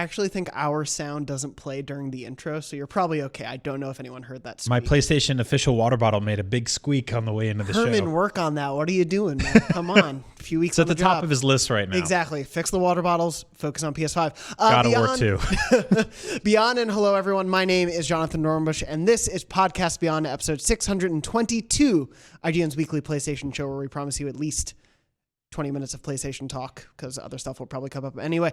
actually think our sound doesn't play during the intro, so you're probably okay. I don't know if anyone heard that squeak. My PlayStation official water bottle made a big squeak on the way into the Herman, show. work on that. What are you doing, man? Come on. A few weeks It's at on the job. top of his list right now. Exactly. Fix the water bottles. Focus on PS5. God of War 2. Beyond and hello, everyone. My name is Jonathon Dornbush, and this is Podcast Beyond, episode 622, IGN's weekly PlayStation show, where we promise you at least 20 minutes of PlayStation talk, because other stuff will probably come up anyway.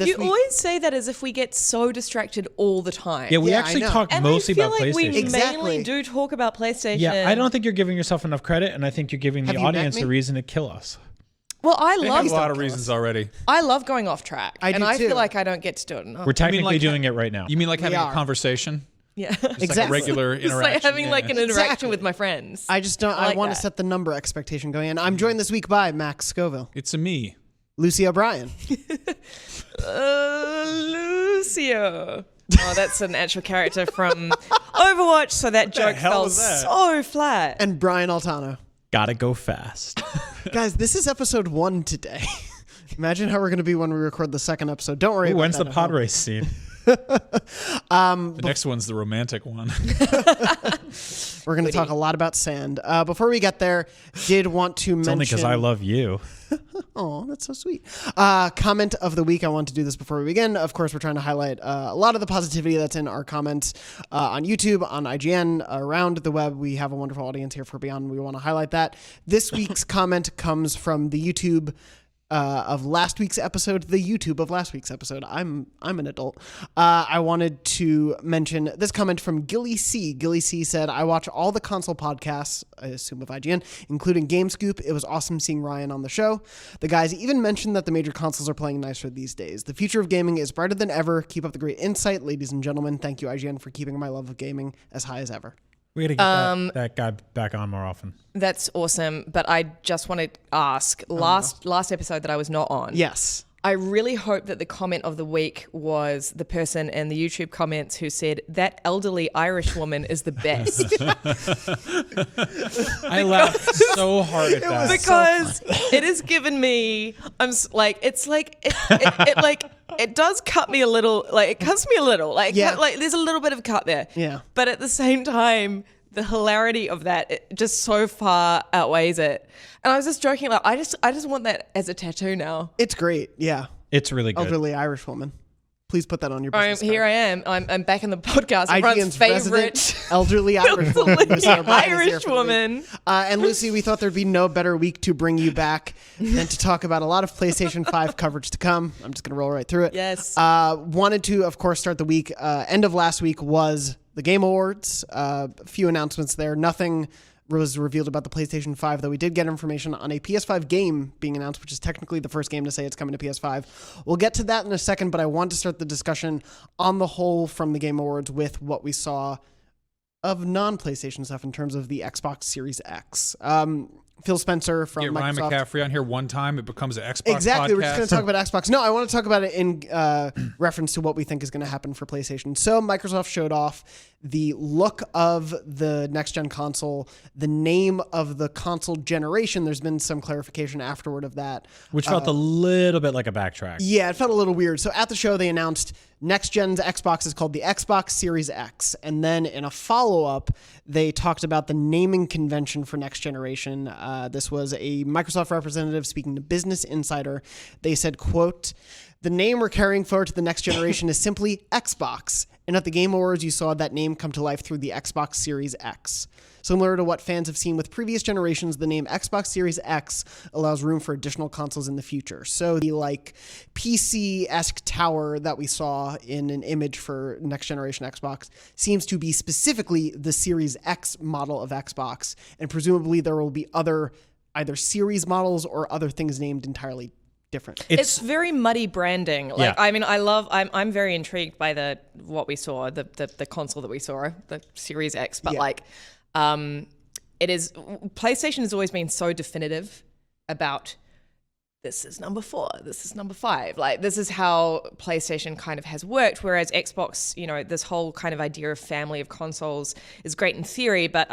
You always say that as if we get so distracted all the time. Yeah, we Yeah, actually I know. talk And mostly I feel about like PlayStation. we Exactly. mainly do talk about PlayStation. Yeah, I don't think you're giving yourself enough credit, and I think you're giving Have the you met audience me? a reason to kill us. Well, I They love have a lot of reasons already. I love going off track. I do and I too. feel like I don't get to do it enough. We're technically like- doing it right now. You mean like having are. a conversation? yeah. Just Exactly. like a regular It's interaction. like having like an interaction Exactly. with my friends. I just don't. I like want to that. set the number expectation going in. I'm joined this week by Max Scoville, It's a me. Lucy O'Brien, Lucio. Oh, that's an actual character from Overwatch, so that joke hell fell was that? so flat. and Brian Altano. Gotta go fast. Guys, this is episode 1 today. Imagine how we're going to be when we record the second episode. Don't worry. Ooh, about when's that the at pod home. race scene? The next one's the romantic one. We're going to talk a lot about sand. Before we get there, did want to It's mention. only because I love you. Oh, that's so sweet. Comment of the week. I want to do this before we begin. Of course, we're trying to highlight a lot of the positivity that's in our comments on YouTube, on IGN, around the web. We have a wonderful audience here for Beyond. We want to highlight that. This week's comment comes from the YouTube of last week's episode, the YouTube of last week's episode. I'm an adult. I wanted to mention this comment from Gilly C. Gilly C said, I watch all the console podcasts, I assume of IGN, including Game Scoop. It was awesome seeing Ryan on the show. The guys even mentioned that the major consoles are playing nicer these days. The future of gaming is brighter than ever. Keep up the great insight, ladies and gentlemen. Thank you, IGN, for keeping my love of gaming as high as ever. We gotta get that guy back on more often. That's awesome. But I just want to ask, last episode that I was not on. Yes. I really hope that the comment of the week was the person in the YouTube comments who said, that elderly Irish woman is the best. I laughed so hard at that. Because it has given me, it does cut me a little, like it cuts me a little, like, Yeah. like there's a little bit of cut there. Yeah. But at the same time, the hilarity of that it just so far outweighs it. And I was just joking, like I just want that as a tattoo now. It's great. Yeah. It's really good. Elderly Irish woman. Please put that on your business Here card. I am. I'm back in the podcast. Everyone's IGN's resident favorite elderly Irish woman. Lucy O'Brien is here Irish for the week. woman. And Lucy, we thought there'd be no better week to bring you back than to talk about a lot of PlayStation 5 coverage to come. I'm just going to roll right through it. Yes. Wanted to, of course, start the week. End of last week was the Game Awards. A few announcements there. Nothing was revealed about the PlayStation 5, though we did get information on a PS5 game being announced, which is technically the first game to say it's coming to PS5. We'll get to that in a second, but I want to start the discussion on the whole from the Game Awards with what we saw of non-PlayStation stuff in terms of the Xbox Series X. Phil Spencer from Get Ryan Microsoft. McCaffrey on here one time, it becomes an Xbox Exactly. podcast. We're just going to talk about Xbox. No, I want to talk about it in reference to what we think is going to happen for PlayStation. So Microsoft showed off the look of the next-gen console, the name of the console generation. There's been some clarification afterward of that. Which felt a little bit like a backtrack. Yeah, it felt a little weird. So at the show, they announced next-gen's Xbox is called the Xbox Series X. And then in a follow-up, they talked about the naming convention for next generation. This was a Microsoft representative speaking to Business Insider. They said, quote, the name we're carrying forward to the next generation is simply Xbox. And at the Game Awards, you saw that name come to life through the Xbox Series X. Similar to what fans have seen with previous generations, the name Xbox Series X allows room for additional consoles in the future. So the PC-esque tower that we saw in an image for next generation Xbox seems to be specifically the Series X model of Xbox, and presumably there will be other either series models or other things named entirely different. It's very muddy branding. Like, Yeah. I mean, I'm very intrigued by what we saw, the console that we saw, the Series X. But PlayStation has always been so definitive about this is number 4, this is number 5. Like, this is how PlayStation kind of has worked. Whereas Xbox, this whole kind of idea of family of consoles is great in theory, but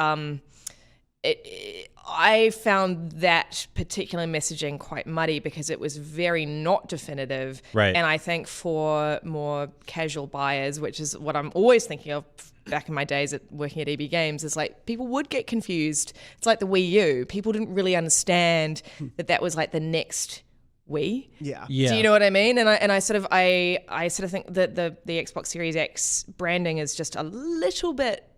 I found that particular messaging quite muddy because it was very not definitive. Right. And I think for more casual buyers, which is what I'm always thinking of back in my days at working at EB Games, is like people would get confused. It's like the Wii U. People didn't really understand that was like the next Wii. Yeah. Do you know what I mean? And I sort of think that the Xbox Series X branding is just a little bit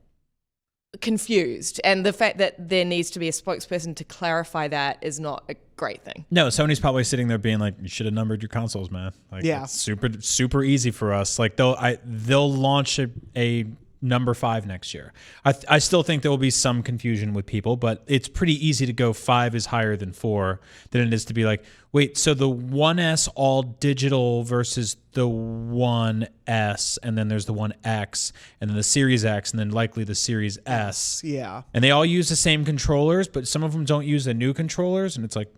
confused, and the fact that there needs to be a spokesperson to clarify that is not a great thing. No, Sony's probably sitting there being like, you should have numbered your consoles, man. Like, Yeah. it's super easy for us. Like they'll launch a number 5 next year. I still think there will be some confusion with people, but it's pretty easy to go 5 is higher than 4 than it is to be like, wait, so the 1S all digital versus the 1S, and then there's the 1X, and then the Series X, and then likely the Series S. Yeah. And they all use the same controllers, but some of them don't use the new controllers, and it's like,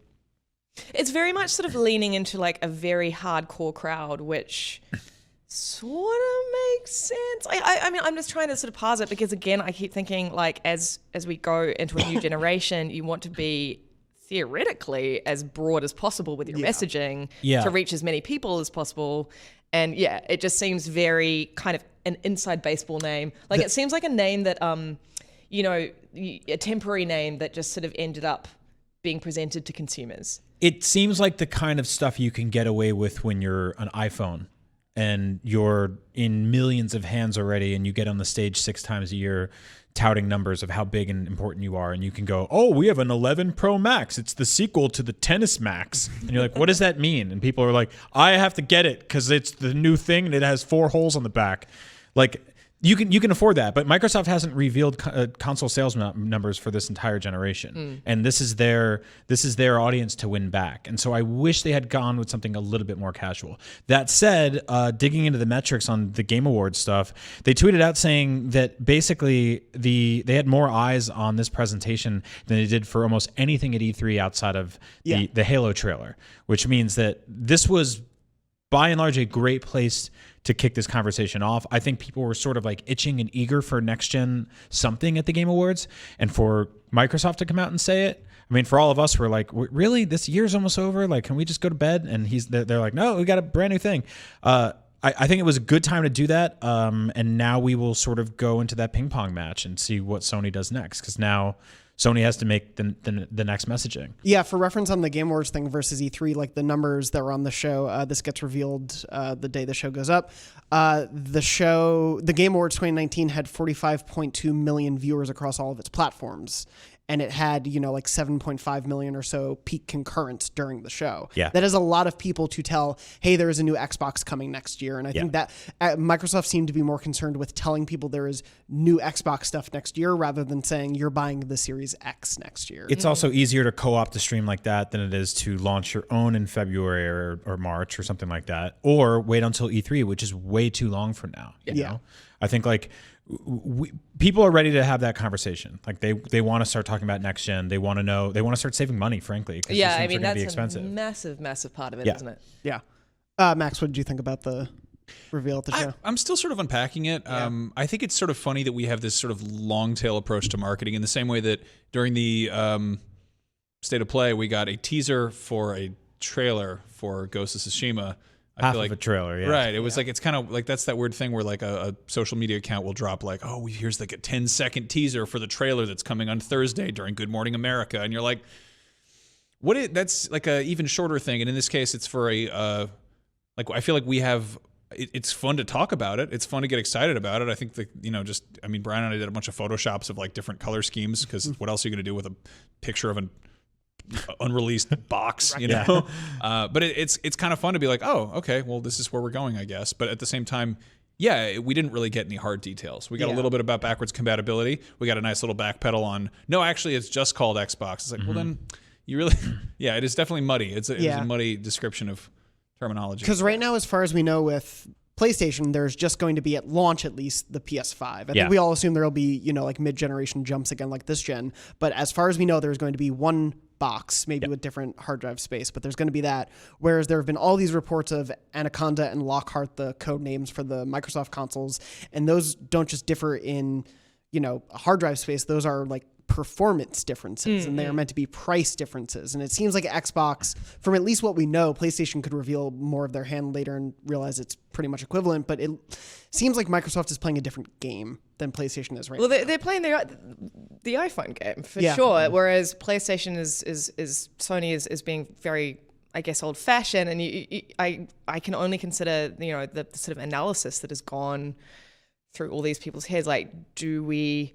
It's very much sort of leaning into like a very hardcore crowd, which sort of makes sense. I mean, I'm just trying to sort of parse it because, again, I keep thinking like as we go into a new generation, you want to be theoretically as broad as possible with your messaging to reach as many people as possible. And yeah, it just seems very kind of an inside baseball name. Like it seems like a name that, a temporary name that just sort of ended up being presented to consumers. it seems like the kind of stuff you can get away with when you're an iPhone and you're in millions of hands already, and you get on the stage 6 times a year touting numbers of how big and important you are, and you can go, oh, we have an 11 Pro Max. It's the sequel to the Tennis Max. And you're like, what does that mean? And people are like, I have to get it because it's the new thing and it has 4 holes on the back. Like, you can afford that, but Microsoft hasn't revealed console sales numbers for this entire generation, and this is their audience to win back. And so I wish they had gone with something a little bit more casual. That said, digging into the metrics on the Game Awards stuff, they tweeted out saying that basically they had more eyes on this presentation than they did for almost anything at E3 outside of the Halo trailer, which means that this was by and large a great place to kick this conversation off. I think people were sort of like itching and eager for next gen something at the Game Awards, and for Microsoft to come out and say it. I mean, for all of us, we're like, really? This year's almost over? Like, can we just go to bed? And they're like, no, we got a brand new thing. I think it was a good time to do that. And now we will sort of go into that ping pong match and see what Sony does next, because now Sony has to make the next messaging. Yeah, for reference on the Game Awards thing versus E3, like the numbers that were on the show, this gets revealed the day the show goes up. The Game Awards 2019 had 45.2 million viewers across all of its platforms. And it had, like 7.5 million or so peak concurrence during the show. Yeah. That is a lot of people to tell, hey, there is a new Xbox coming next year. And I think that Microsoft seemed to be more concerned with telling people there is new Xbox stuff next year rather than saying you're buying the Series X next year. It's also easier to co-opt a stream like that than it is to launch your own in February or March or something like that. Or wait until E3, which is way too long from now. You know? I think people are ready to have that conversation. Like they want to start talking about next gen. They want to know. They want to start saving money, frankly. Yeah, I mean that's a massive part of it, isn't it? Yeah. Max, what did you think about the reveal at the show? I'm still sort of unpacking it. Yeah. I think it's sort of funny that we have this sort of long tail approach to marketing in the same way that during the State of Play we got a teaser for a trailer for Ghost of Tsushima. Half of a trailer, yeah. Right. It was like, it's kind of like, that's that weird thing where like a social media account will drop like, oh, here's like a 10-second teaser for the trailer that's coming on Thursday during Good Morning America. And you're like, that's like a even shorter thing. And in this case, it's for I feel like we have, it's fun to talk about it. It's fun to get excited about it. I think that, Brian and I did a bunch of Photoshops of like different color schemes, because what else are you going to do with a picture of an unreleased box, you know? But it's kind of fun to be like, oh, okay, well, this is where we're going, I guess. But at the same time, we didn't really get any hard details. We got a little bit about backwards compatibility. We got a nice little backpedal on, no, actually, it's just called Xbox. It's like, well, then you really, it is definitely muddy. It's a muddy description of terminology. Because right now, as far as we know with PlayStation, there's just going to be at launch at least the PS5. I think we all assume there'll be, like mid-generation jumps again like this gen. But as far as we know, there's going to be one box, maybe with different hard drive space, but there's going to be that. Whereas there have been all these reports of Anaconda and Lockhart, the code names for the Microsoft consoles, and those don't just differ in, hard drive space. Those are like performance differences and they are meant to be price differences. And it seems like Xbox, from at least what we know, PlayStation could reveal more of their hand later and realize it's pretty much equivalent, but it seems like Microsoft is playing a different game than PlayStation is right now. Well, they're playing the iPhone game for sure, whereas PlayStation is Sony is being very, I guess, old fashioned, and I can only consider the sort of analysis that has gone through all these people's heads. Like, do we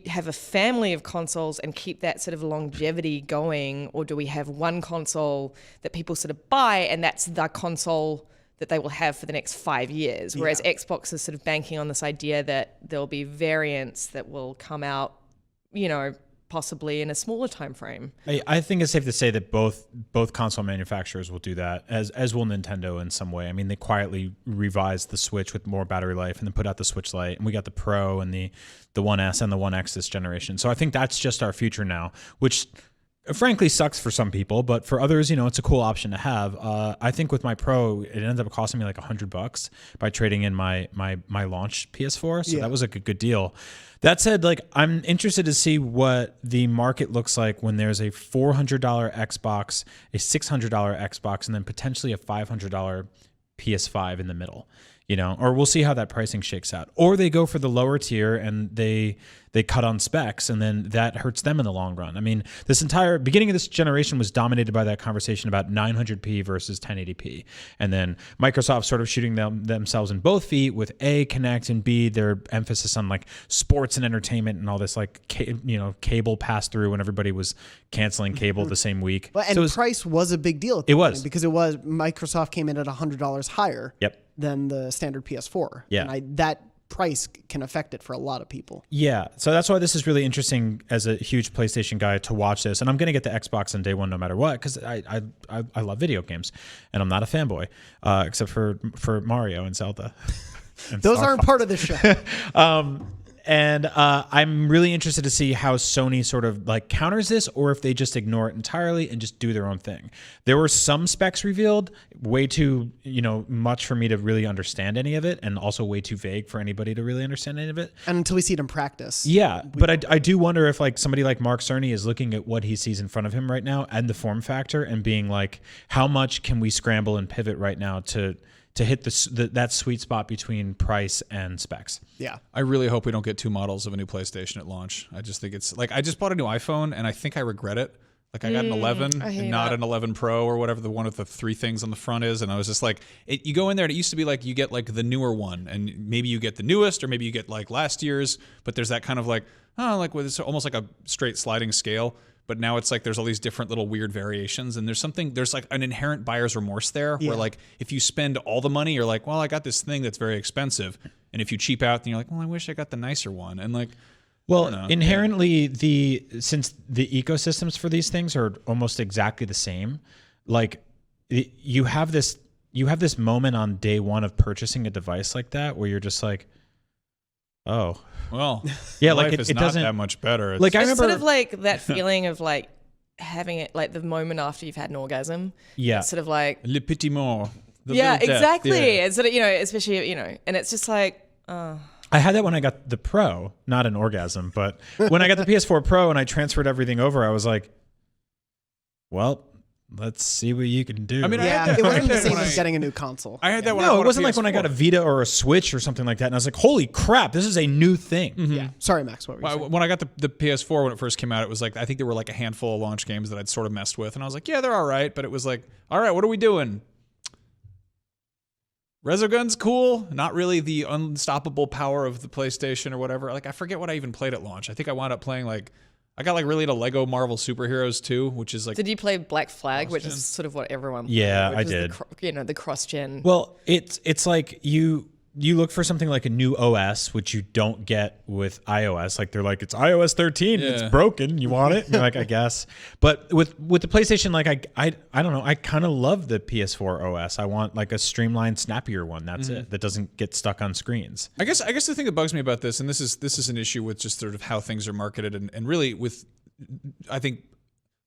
have a family of consoles and keep that sort of longevity going, or do we have one console that people sort of buy and that's the console that they will have for the next 5 years? Whereas Xbox is sort of banking on this idea that there'll be variants that will come out, possibly in a smaller time frame. I think it's safe to say that both console manufacturers will do that, as will Nintendo in some way. I mean, they quietly revised the Switch with more battery life and then put out the Switch Lite, and we got the Pro and the 1S and the 1X this generation. So I think that's just our future now, which frankly sucks for some people, but for others, it's a cool option to have. I think with my Pro, it ended up costing me like $100 by trading in my launch PS4. So that was like a good deal. That said, like, I'm interested to see what the market looks like when there's a $400 Xbox, a $600 Xbox, and then potentially a $500 PS5 in the middle. Or we'll see how that pricing shakes out. Or they go for the lower tier and they cut on specs, and then that hurts them in the long run. I mean, this entire beginning of this generation was dominated by that conversation about 900p versus 1080p. And then Microsoft sort of shooting themselves in both feet with A, Kinect, and B, their emphasis on like sports and entertainment and all this like cable pass through when everybody was canceling cable the same week. Well, and price was a big deal at the point, because Microsoft came in at $100 higher than the standard PS4. Yeah. And that price can affect it for a lot of people. Yeah. So that's why this is really interesting as a huge PlayStation guy to watch this. And I'm going to get the Xbox on day one no matter what, because I love video games and I'm not a fanboy, except for Mario and Zelda. And those aren't part of the show. And I'm really interested to see how Sony sort of like counters this, or if they just ignore it entirely and just do their own thing. There were some specs revealed, way too much for me to really understand any of it, and also way too vague for anybody to really understand any of it. And until we see it in practice. Yeah, but I do wonder if like somebody like Mark Cerny is looking at what he sees in front of him right now and the form factor and being like, how much can we scramble and pivot right now to hit that sweet spot between price and specs. Yeah. I really hope we don't get two models of a new PlayStation at launch. I just think it's like, I just bought a new iPhone and I think I regret it. Like I got an 11 and not an 11 Pro or whatever the one with the three things on the front is. And I was just like, you go in there and it used to be like you get like the newer one and maybe you get the newest or maybe you get like last year's, but there's that kind of like, it's almost like a straight sliding scale. But now it's like there's all these different little weird variations, and there's like an inherent buyer's remorse there, where like if you spend all the money, you're like, well, I got this thing that's very expensive, and if you cheap out, then you're like, well, I wish I got the nicer one, and like, well, inherently since the ecosystems for these things are almost exactly the same, like you have this moment on day one of purchasing a device like that where you're just like, oh. Well, yeah, life like is it not doesn't that much better. Like I remember, sort of like that feeling of like having it like the moment after you've had an orgasm. Yeah, it's sort of like le petit mort. Yeah, exactly. Yeah. It's sort of especially and it's just like. I had that when I got the Pro, not an orgasm, but when I got the PS4 Pro and I transferred everything over, I was like, well, let's see what you can do. I mean, it wasn't the same as getting a new console. I had that when it wasn't like when I got a Vita or a Switch or something like that, and I was like, holy crap, this is a new thing. Mm-hmm. Yeah. Sorry, Max, what were you saying? When I got the PS4 when it first came out, it was like, I think there were like a handful of launch games that I'd sort of messed with, and I was like, yeah, they're all right, but it was like, all right, what are we doing? Resogun's cool, not really the unstoppable power of the PlayStation or whatever. Like, I forget what I even played at launch. I think I wound up playing like, I got like really into Lego Marvel Superheroes 2, which is like. Did you play Black Flag, which is sort of what everyone played? Yeah, I did. The cross-gen. Well, it's like you look for something like a new OS, which you don't get with iOS. Like they're like, it's iOS 13, it's broken. You want it? And you're like, I guess. But with the PlayStation, like I don't know. I kind of love the PS4 OS. I want like a streamlined, snappier one. That's it. That doesn't get stuck on screens. I guess the thing that bugs me about this, and this is an issue with just sort of how things are marketed, and really with, I think,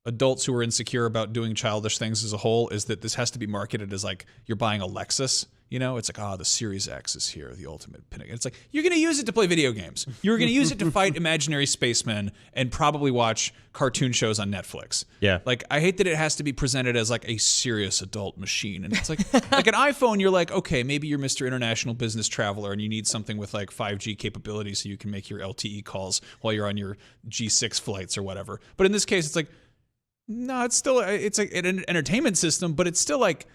adults who are insecure about doing childish things as a whole, is that this has to be marketed as like you're buying a Lexus. You know, it's like, the Series X is here, the ultimate pinnacle. It's like, you're going to use it to play video games. You're going to use it to fight imaginary spacemen and probably watch cartoon shows on Netflix. Yeah. Like, I hate that it has to be presented as like a serious adult machine. And it's like, like an iPhone, you're like, okay, maybe you're Mr. International Business Traveler and you need something with like 5G capability so you can make your LTE calls while you're on your G6 flights or whatever. But in this case, it's like, no, it's like an entertainment system, but it's still like,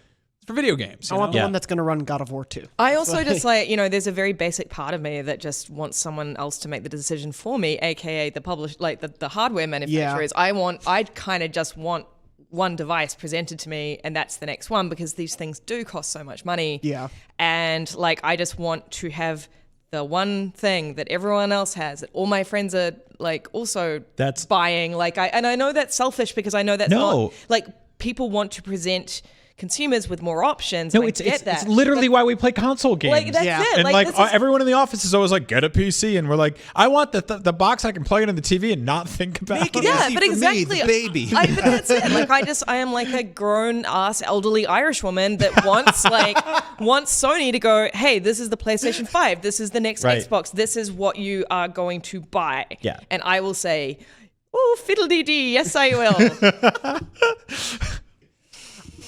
for video games. I want the one that's going to run God of War 2. I also just like, there's a very basic part of me that just wants someone else to make the decision for me, aka the hardware manufacturers. Yeah. I kind of just want one device presented to me and that's the next one, because these things do cost so much money. Yeah. And like, I just want to have the one thing that everyone else has, that all my friends are like also buying. Like, I know that's selfish, because I know that's not like, people want to present consumers with more options. No, it's literally why we play console games. Like, that's it. And like everyone in the office is always like, get a PC, and we're like, I want the box I can plug into the TV and not think about. Make it it. easy but for exactly. me, the baby. But that's it. Like, I am like a grown ass elderly Irish woman that wants Sony to go, hey, this is the PlayStation 5. This is the next Xbox. This is what you are going to buy. Yeah. And I will say, oh, fiddle-dee-dee, yes, I will.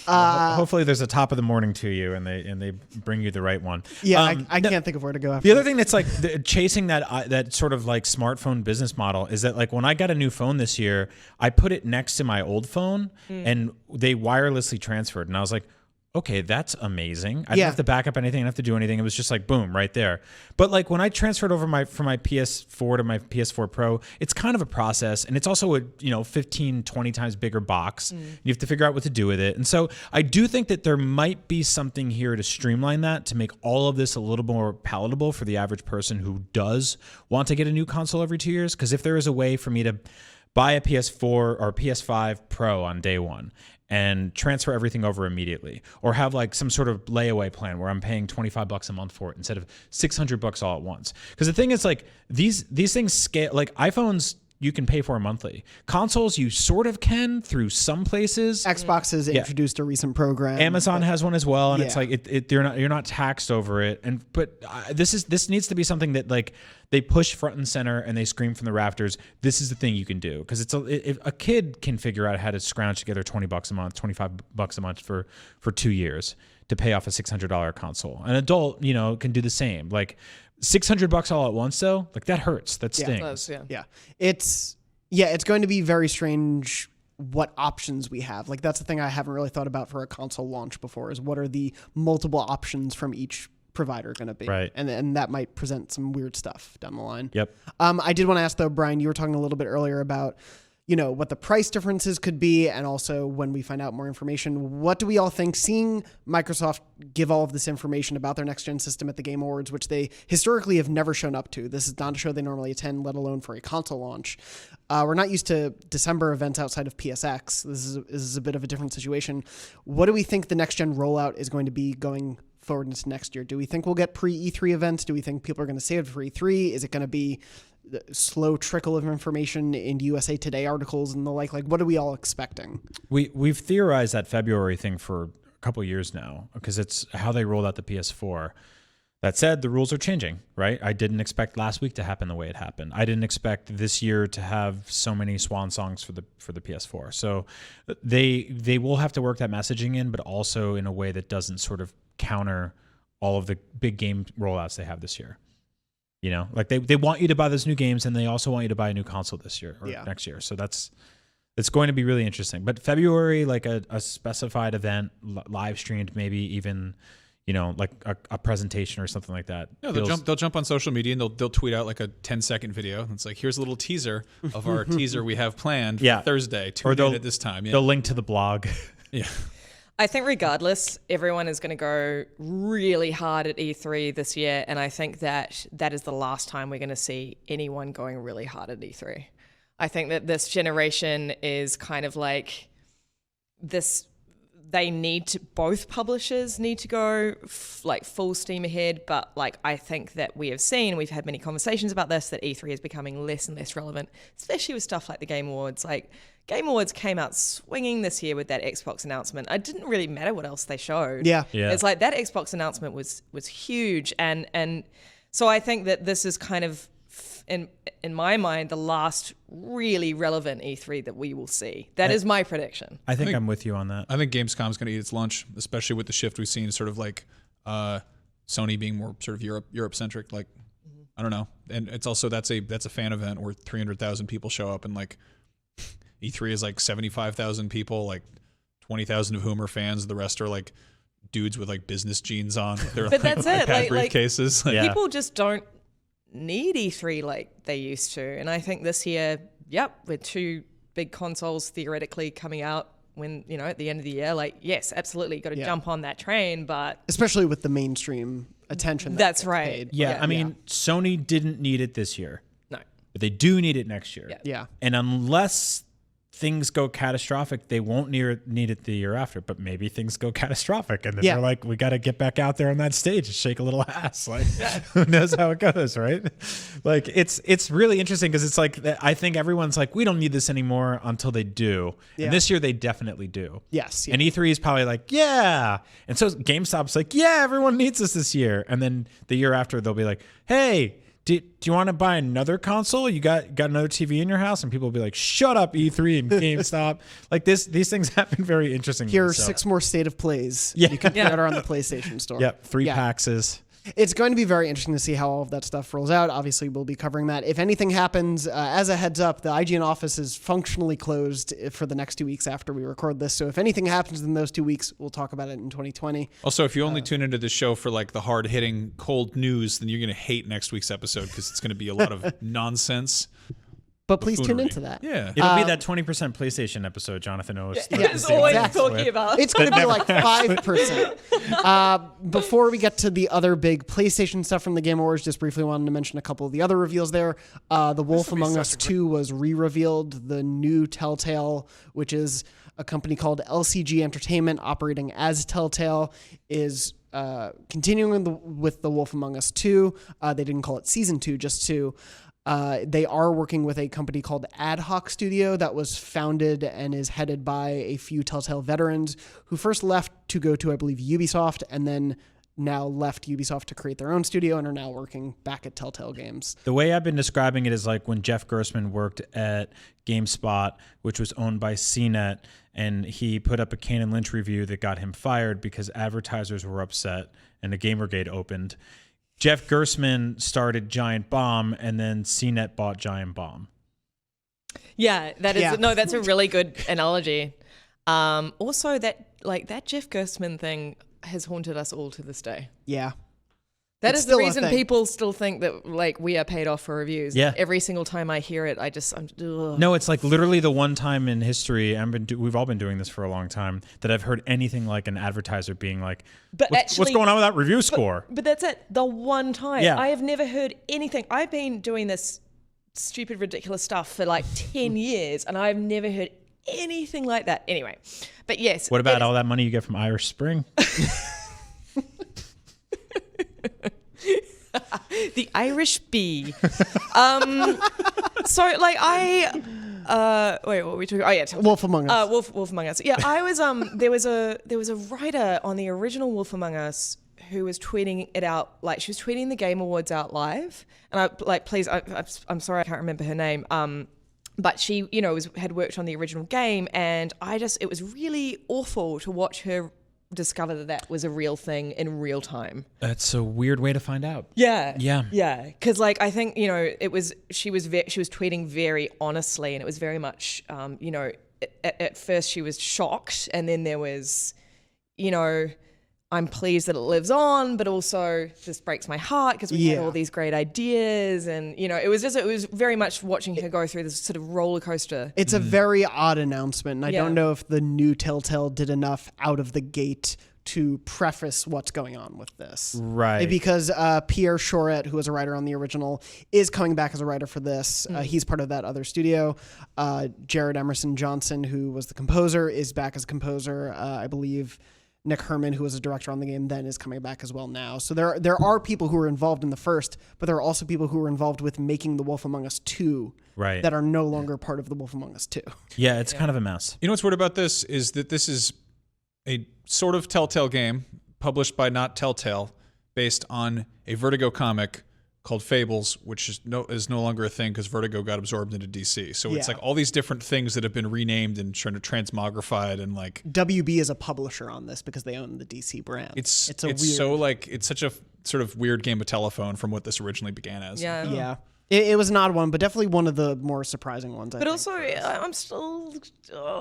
Hopefully there's a top of the morning to you and they bring you the right one. Yeah, I can't think of where to go after. The other thing that's like chasing that sort of like smartphone business model is that like when I got a new phone this year, I put it next to my old phone and they wirelessly transferred, and I was like, okay, that's amazing. I didn't have to back up anything. I didn't have to do anything. It was just like, boom, right there. But like when I transferred over from my PS4 to my PS4 Pro, it's kind of a process. And it's also a 15, 20 times bigger box. You have to figure out what to do with it. And so I do think that there might be something here to streamline that, to make all of this a little more palatable for the average person who does want to get a new console every 2 years. Because if there is a way for me to buy a PS4 or PS5 Pro on day one and transfer everything over immediately, or have like some sort of layaway plan where I'm paying $25 a month for it instead of $600 all at once. Because the thing is, like, these things scale. Like iPhones, you can pay for monthly. Consoles, you sort of can through some places. Xbox has introduced a recent program. Amazon has one as well, and it's like you're not taxed over it. But this needs to be something that like they push front and center and they scream from the rafters. This is the thing you can do, because if a kid can figure out how to scrounge together $20 a month, $25 a month for 2 years to pay off a $600 console. An adult, can do the same. Like $600 all at once, though, like that hurts. That stings. It's going to be very strange what options we have. Like, that's the thing I haven't really thought about for a console launch before, is what are the multiple options from each provider going to be? Right. And that might present some weird stuff down the line. Yep. I did want to ask though, Brian, you were talking a little bit earlier about what the price differences could be, and also when we find out more information, what do we all think? Seeing Microsoft give all of this information about their next-gen system at the Game Awards, which they historically have never shown up to. This is not a show they normally attend, let alone for a console launch. We're not used to December events outside of PSX. This is a bit of a different situation. What do we think the next-gen rollout is going to be going forward into next year? Do we think we'll get pre-E3 events? Do we think people are going to save it for E3? Is it going to be the slow trickle of information in USA Today articles and the like? Like, what are we all expecting? We've theorized that February thing for a couple of years now, because it's how they rolled out the PS4. That said, the rules are changing, right? I didn't expect last week to happen the way it happened. I didn't expect this year to have so many swan songs for the PS4. So they will have to work that messaging in, but also in a way that doesn't sort of counter all of the big game rollouts they have this year. Like they want you to buy those new games, and they also want you to buy a new console this year or next year. So it's going to be really interesting. But February, like a specified event, live streamed, maybe even, like a presentation or something like that. No, they'll jump on social media and they'll tweet out like a 10-second video. It's like, here's a little teaser of our teaser we have planned for Thursday. Tune in at this time. Yeah. They'll link to the blog. Yeah. I think regardless, everyone is going to go really hard at E3 this year, and I think that is the last time we're going to see anyone going really hard at E3. I think that this generation is kind of like this both publishers need to go like full steam ahead. But like, I think that we've had many conversations about this, that E3 is becoming less and less relevant, especially with stuff like the Game Awards. Like, Game Awards came out swinging this year with that Xbox announcement. It didn't really matter what else they showed. Yeah. It's like that Xbox announcement was huge. And so I think that this is kind of, in my mind, the last really relevant E3 that we will see. That is my prediction. I think I'm with you on that. I think Gamescom's going to eat its lunch, especially with the shift we've seen, sort of like Sony being more sort of Europe centric. Like, I don't know, and it's also that's a fan event where 300,000 people show up, and like E3 is like 75,000 people, like 20,000 of whom are fans. The rest are like dudes with like business jeans on. They're But like that's it. iPad Like briefcases. Like, people just don't need E3 like they used to. And I think this year, with 2 big consoles theoretically coming out when, at the end of the year, like, yes, absolutely, got to jump on that train, but... Especially with the mainstream attention. That's right. Paid. Yeah, I mean, Sony didn't need it this year. No. But they do need it next year. Yeah. And unless things go catastrophic, they won't need it the year after. But maybe things go catastrophic, and then they're like, we got to get back out there on that stage and shake a little ass. Like, who knows how it goes, right? Like, it's really interesting because it's like, I think everyone's like, we don't need this anymore until they do. Yeah. And this year they definitely do. Yes. Yeah. And E3 is probably like, yeah. And so GameStop's like, yeah, everyone needs this year. And then the year after they'll be like, hey, do you want to buy another console? You got another TV in your house? And people will be like, shut up, E3 and GameStop. Like these things happen very interesting. Here are 6 more State of Plays. Yeah. You can order on the PlayStation Store. Yep, 3 PAXs. It's going to be very interesting to see how all of that stuff rolls out. Obviously, we'll be covering that. If anything happens, as a heads up, the IGN office is functionally closed for the next 2 weeks after we record this. So if anything happens in those 2 weeks, we'll talk about it in 2020. Also, if you only tune into the show for like the hard-hitting cold news, then you're going to hate next week's episode because it's going to be a lot of nonsense. But please tune buffoonery. into that. Yeah. It'll be that 20% PlayStation episode Jonathan always He's always Exactly. talking about. It's going to be like 5%. Before we get to the other big PlayStation stuff from the Game Awards, just briefly wanted to mention a couple of the other reveals there. The Wolf Among Us 2 was re-revealed. The new Telltale, which is a company called LCG Entertainment operating as Telltale, is continuing with the Wolf Among Us 2. They didn't call it Season 2, just 2. They are working with a company called Ad Hoc Studio that was founded and is headed by a few Telltale veterans who first left to go to, I believe, Ubisoft, and then now left Ubisoft to create their own studio and are now working back at Telltale Games. The way I've been describing it is like when Jeff Gerstmann worked at GameSpot, which was owned by CNET, and he put up a Kane & Lynch review that got him fired because advertisers were upset and a Gamergate opened. Jeff Gerstmann started Giant Bomb, and then CNET bought Giant Bomb. Yeah, that's a really good analogy. Also, that Jeff Gerstmann thing has haunted us all to this day. Yeah. That It's is the still a reason thing. people still think that like we are paid off for reviews. Yeah. Every single time I hear it, I'm ugh. No, it's like literally the one time in history, we've all been doing this for a long time, that I've heard anything like an advertiser being like, But what's actually- going on with that review score? But that's it. The one time. Yeah. I have never heard anything. I've been doing this stupid, ridiculous stuff for like 10 years, and I've never heard anything like that. Anyway, but yes. What about all that money you get from Irish Spring? The Irish Bee. So like wait, what were we talking? Oh yeah, Wolf Among Us. Wolf Among Us. Yeah, I was there was a writer on the original Wolf Among Us who was tweeting it out, like she was tweeting the Game Awards out live, and I'm sorry I can't remember her name. But she, had worked on the original game, and it was really awful to watch her discover that was a real thing in real time. That's a weird way to find out. Yeah. Yeah. Yeah. Because I think, she was tweeting very honestly, and it was very much, at first she was shocked, and then there was, I'm pleased that it lives on, but also this breaks my heart because we had all these great ideas, and it was very much watching her go through this sort of roller coaster. It's a very odd announcement, and I Yeah. don't know if the new Telltale did enough out of the gate to preface what's going on with this. Right. Because Pierre Choret, who was a writer on the original, is coming back as a writer for this. He's part of that other studio. Jared Emerson Johnson, who was the composer, is back as composer. I believe Nick Herman, who was a director on the game then, is coming back as well now. So there are people who were involved in the first, but there are also people who were involved with making The Wolf Among Us 2 that are no longer part of The Wolf Among Us 2. Yeah, it's kind of a mess. You know what's weird about this is that this is a sort of Telltale game published by not Telltale, based on a Vertigo comic called Fables, which is no longer a thing because Vertigo got absorbed into DC. So it's like all these different things that have been renamed and trying to transmogrified, and like WB is a publisher on this because they own the DC brand. It's such a sort of weird game of telephone from what this originally began as. Yeah. It was an odd one, but definitely one of the more surprising ones. But also, I'm still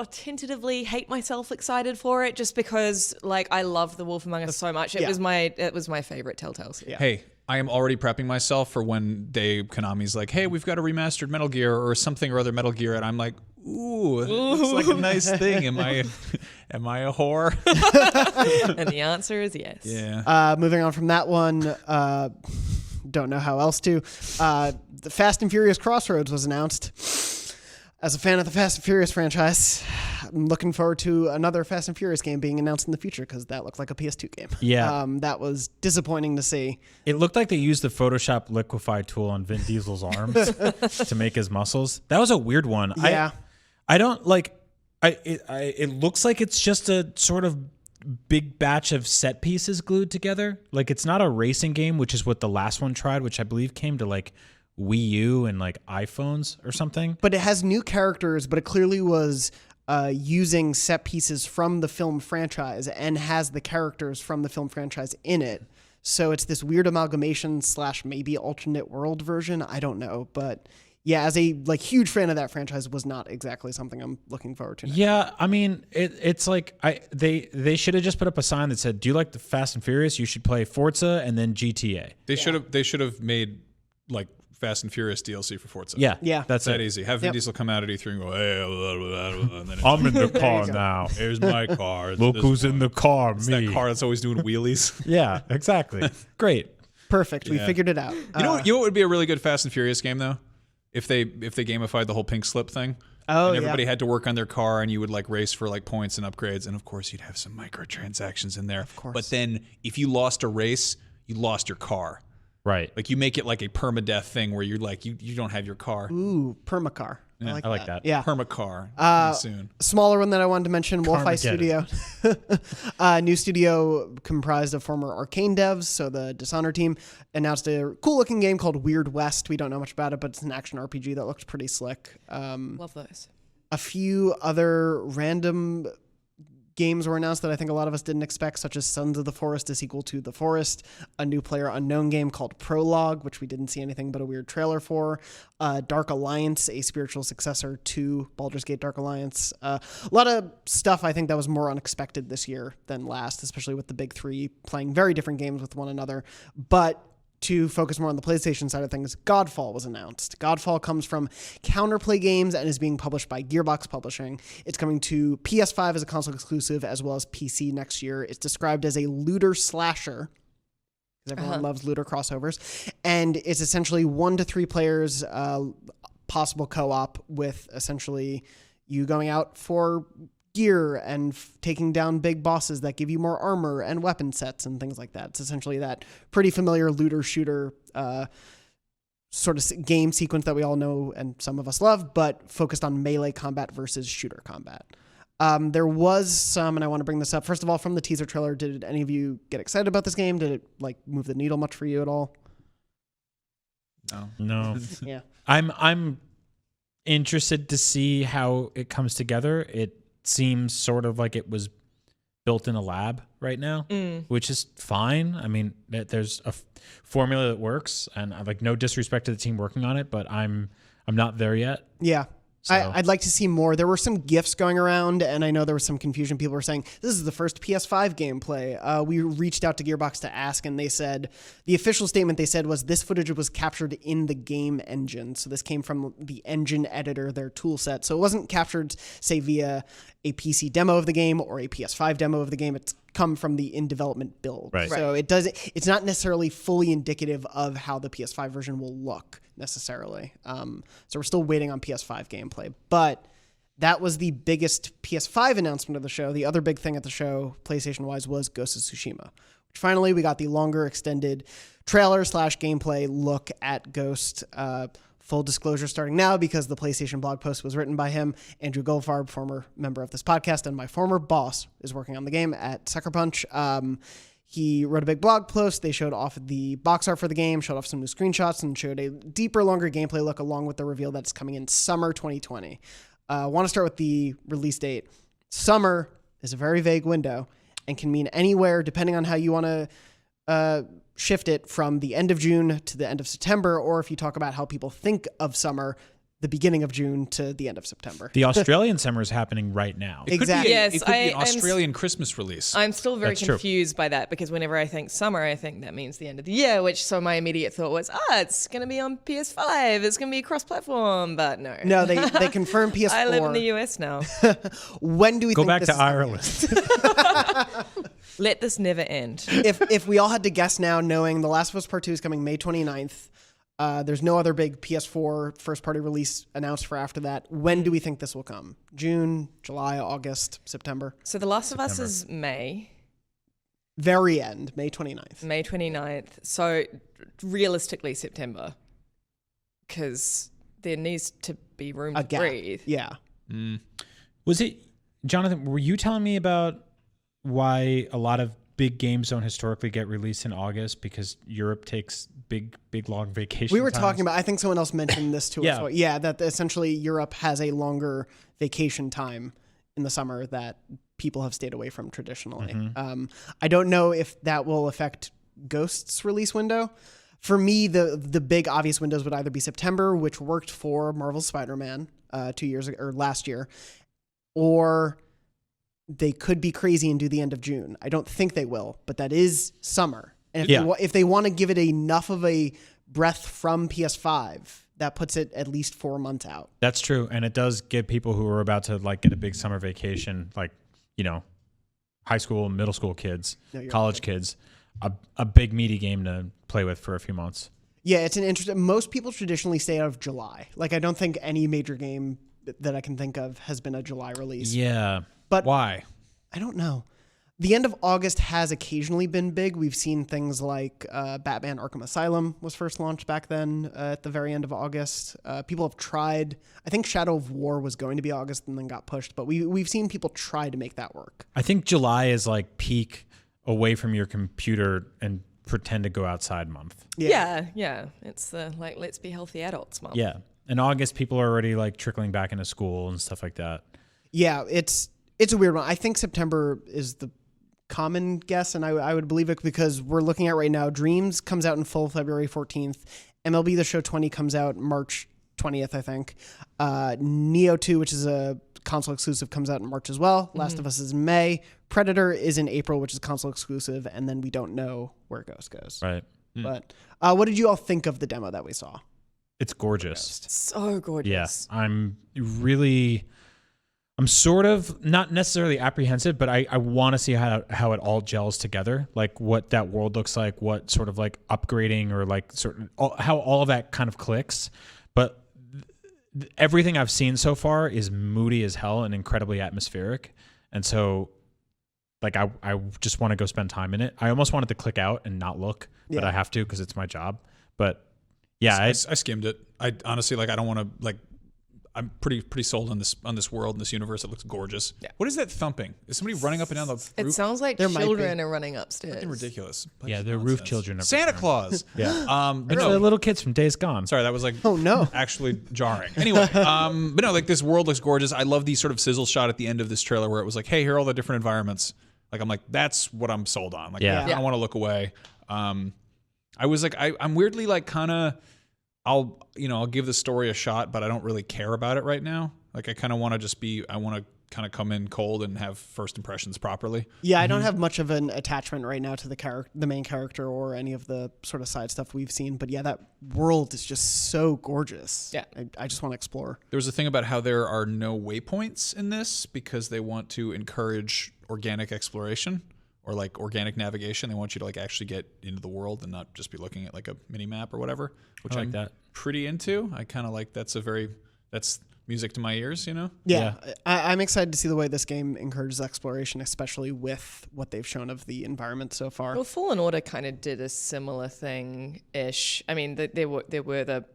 tentatively hate myself excited for it, just because like I love The Wolf Among Us so much. It was my favorite Telltale series. Hey, I am already prepping myself for when Konami's like, hey, we've got a remastered Metal Gear or something or other Metal Gear, and I'm like, ooh, it looks like a nice thing. Am I a whore? And the answer is yes. Yeah. Moving on from that one, don't know how else to. The Fast and Furious Crossroads was announced. As a fan of the Fast and Furious franchise, I'm looking forward to another Fast and Furious game being announced in the future because that looked like a PS2 game. Yeah. That was disappointing to see. It looked like they used the Photoshop liquefy tool on Vin Diesel's arms to make his muscles. That was a weird one. Yeah. I don't like. It looks like it's just a sort of big batch of set pieces glued together. Like it's not a racing game, which is what the last one tried, which I believe came to like Wii U and like iPhones or something. But it has new characters, but it clearly was using set pieces from the film franchise and has the characters from the film franchise in it. So it's this weird amalgamation / maybe alternate world version. I don't know, but yeah, as a like huge fan of that franchise, was not exactly something I'm looking forward to. Yeah, I mean, it's like they should have just put up a sign that said, "Do you like the Fast and Furious? You should play Forza and then GTA." They should have made like Fast and Furious DLC for Forza. Yeah. That's that it. easy. Have Vin Diesel come out at E3 and go, hey, blah, blah, blah, and then I'm in the car now. here's my car. Look who's in the car, It's me. that car that's always doing wheelies. Yeah, exactly. Great. Perfect. We figured it out. You know what would be a really good Fast and Furious game though? If they gamified the whole pink slip thing. Oh, and everybody had to work on their car, and you would like race for like points and upgrades, and of course you'd have some microtransactions in there. Of course. But then if you lost a race, you lost your car. Right. Like you make it like a permadeath thing where you're like you don't have your car. Ooh, permacar. Yeah, I like that. Yeah. Permacar. Soon. Smaller one that I wanted to mention, Wolfeye Carmageddon. Studio. New studio comprised of former Arcane devs, so the Dishonored team announced a cool-looking game called Weird West. We don't know much about it, but it's an action RPG that looks pretty slick. Love those. A few other random games were announced that I think a lot of us didn't expect, such as Sons of the Forest, a sequel to The Forest, a new Player Unknown game called Prologue, which we didn't see anything but a weird trailer for, Dark Alliance, a spiritual successor to Baldur's Gate Dark Alliance. A lot of stuff I think that was more unexpected this year than last, especially with the big three playing very different games with one another. But to focus more on the PlayStation side of things, Godfall was announced. Godfall comes from Counterplay Games and is being published by Gearbox Publishing. It's coming to PS5 as a console exclusive as well as PC next year. It's described as a looter slasher, because everyone loves looter crossovers. And it's essentially 1 to 3 players, possible co-op, with essentially you going out for gear and taking down big bosses that give you more armor and weapon sets and things like that. It's essentially that pretty familiar looter shooter sort of game sequence that we all know and some of us love, but focused on melee combat versus shooter combat. There was some, and I want to bring this up. First of all, from the teaser trailer, did any of you get excited about this game? Did it like move the needle much for you at all? No. Yeah. I'm interested to see how it comes together. It seems sort of like it was built in a lab right now, which is fine. I mean, there's a formula that works, and like no disrespect to the team working on it, but I'm not there yet. Yeah. So. I'd like to see more. There were some GIFs going around, and I know there was some confusion. People were saying, this is the first PS5 gameplay. We reached out to Gearbox to ask, and they said, the official statement they said was, this footage was captured in the game engine. So this came from the engine editor, their tool set. So it wasn't captured, say, via a PC demo of the game or a PS5 demo of the game. It's come from the in development build. Right. So it's not necessarily fully indicative of how the PS5 version will look necessarily. So we're still waiting on PS5 gameplay, but that was the biggest PS5 announcement of the show. The other big thing at the show, PlayStation-wise, was Ghost of Tsushima. Which finally, we got the longer extended trailer/gameplay look at Ghost. Full disclosure starting now, because the PlayStation blog post was written by him. Andrew Goldfarb, former member of this podcast and my former boss, is working on the game at Sucker Punch. He wrote a big blog post. They showed off the box art for the game, showed off some new screenshots, and showed a deeper, longer gameplay look along with the reveal that it's coming in summer 2020. I want to start with the release date. Summer is a very vague window and can mean anywhere, depending on how you want to shift it, from the end of June to the end of September, or if you talk about how people think of summer, the beginning of June to the end of September. The Australian summer is happening right now. Exactly. Yes, It could be an I'm Australian Christmas release. I'm still very That's true. confused by that, because whenever I think summer, I think that means the end of the year, so my immediate thought was, it's going to be on PS5. It's going to be cross-platform, but no. No, they confirmed PS4. I live in the US now. When do we Go think back this to is coming? Ireland. Let this never end. If we all had to guess now, knowing The Last of Us Part 2 is coming May 29th, there's no other big PS4 first-party release announced for after that. When do we think this will come? June, July, August, September? So The Last of Us is May. Very end, May 29th. May 29th. So realistically, September. Because there needs to be room to gap. breathe. Yeah. Was it, Jonathan, were you telling me about why a lot of big games don't historically get released in August, because Europe takes big long vacation We were times? talking about, I think someone else mentioned this to us. Yeah. Yeah, that essentially Europe has a longer vacation time in the summer that people have stayed away from traditionally. I don't know if that will affect Ghost's release window. For me, the big obvious windows would either be September, which worked for Marvel's Spider-Man 2 years ago, or last year, or they could be crazy and do the end of June. I don't think they will, but that is summer. And if they want to give it enough of a breath from PS5, that puts it at least 4 months out. That's true, and it does give people who are about to get a big summer vacation, high school, middle school kids, college kids, a big meaty game to play with for a few months. Yeah, it's an interesting. Most people traditionally stay out of July. I don't think any major game that I can think of has been a July release. Yeah, But Why? I don't know. The end of August has occasionally been big. We've seen things like Batman Arkham Asylum was first launched back then at the very end of August. People have tried. I think Shadow of War was going to be August and then got pushed, but we've seen people try to make that work. I think July is peak away from your computer and pretend to go outside month. Yeah. It's the let's be healthy adults month. Yeah. In August, people are already trickling back into school and stuff like that. Yeah, it's a weird one. I think September is the common guess, and I would believe it because we're looking at right now, Dreams comes out in full February 14th. MLB The Show 20 comes out March 20th, I think. Neo 2, which is a console exclusive, comes out in March as well. Last of Us is May. Predator is in April, which is console exclusive, and then we don't know where Ghost goes. Right. But what did you all think of the demo that we saw? It's gorgeous. So gorgeous. Yes. I'm sort of not necessarily apprehensive, but I want to see how it all gels together, what that world looks like, what sort of upgrading or how all of that kind of clicks. But everything I've seen so far is moody as hell and incredibly atmospheric. And so I just want to go spend time in it. I almost wanted to click out and not look, but I have to because it's my job. But yeah, I skimmed it. I honestly I don't want to I'm pretty sold on this world and this universe. It looks gorgeous. Yeah. What is that thumping? Is somebody running up and down the roof? It sounds like There might be. children are running upstairs. Fucking ridiculous. yeah, they're roof children. Santa Claus. Yeah. But It's no, the little kids from Days Gone. sorry, that was Oh, no. actually jarring. Anyway, but no, this world looks gorgeous. I love the sort of sizzle shot at the end of this trailer where it was hey, here are all the different environments. I'm that's what I'm sold on. Yeah. I don't want to look away. I was I'm weirdly kind of, I'll give the story a shot, but I don't really care about it right now. I kind of want to I want to kind of come in cold and have first impressions properly. Yeah, I don't have much of an attachment right now to the main character or any of the sort of side stuff we've seen. But yeah, that world is just so gorgeous. Yeah. I just want to explore. There was a thing about how there are no waypoints in this because they want to encourage organic exploration, or like organic navigation. They want you to like actually get into the world and not just be looking at like a mini map or whatever, which I like I'm that. pretty into. I kind of like that's music to my ears, you know? Yeah. I'm excited to see the way this game encourages exploration, especially with what they've shown of the environment so far. Well, Fallen Order kind of did a similar thing-ish. I mean, there were the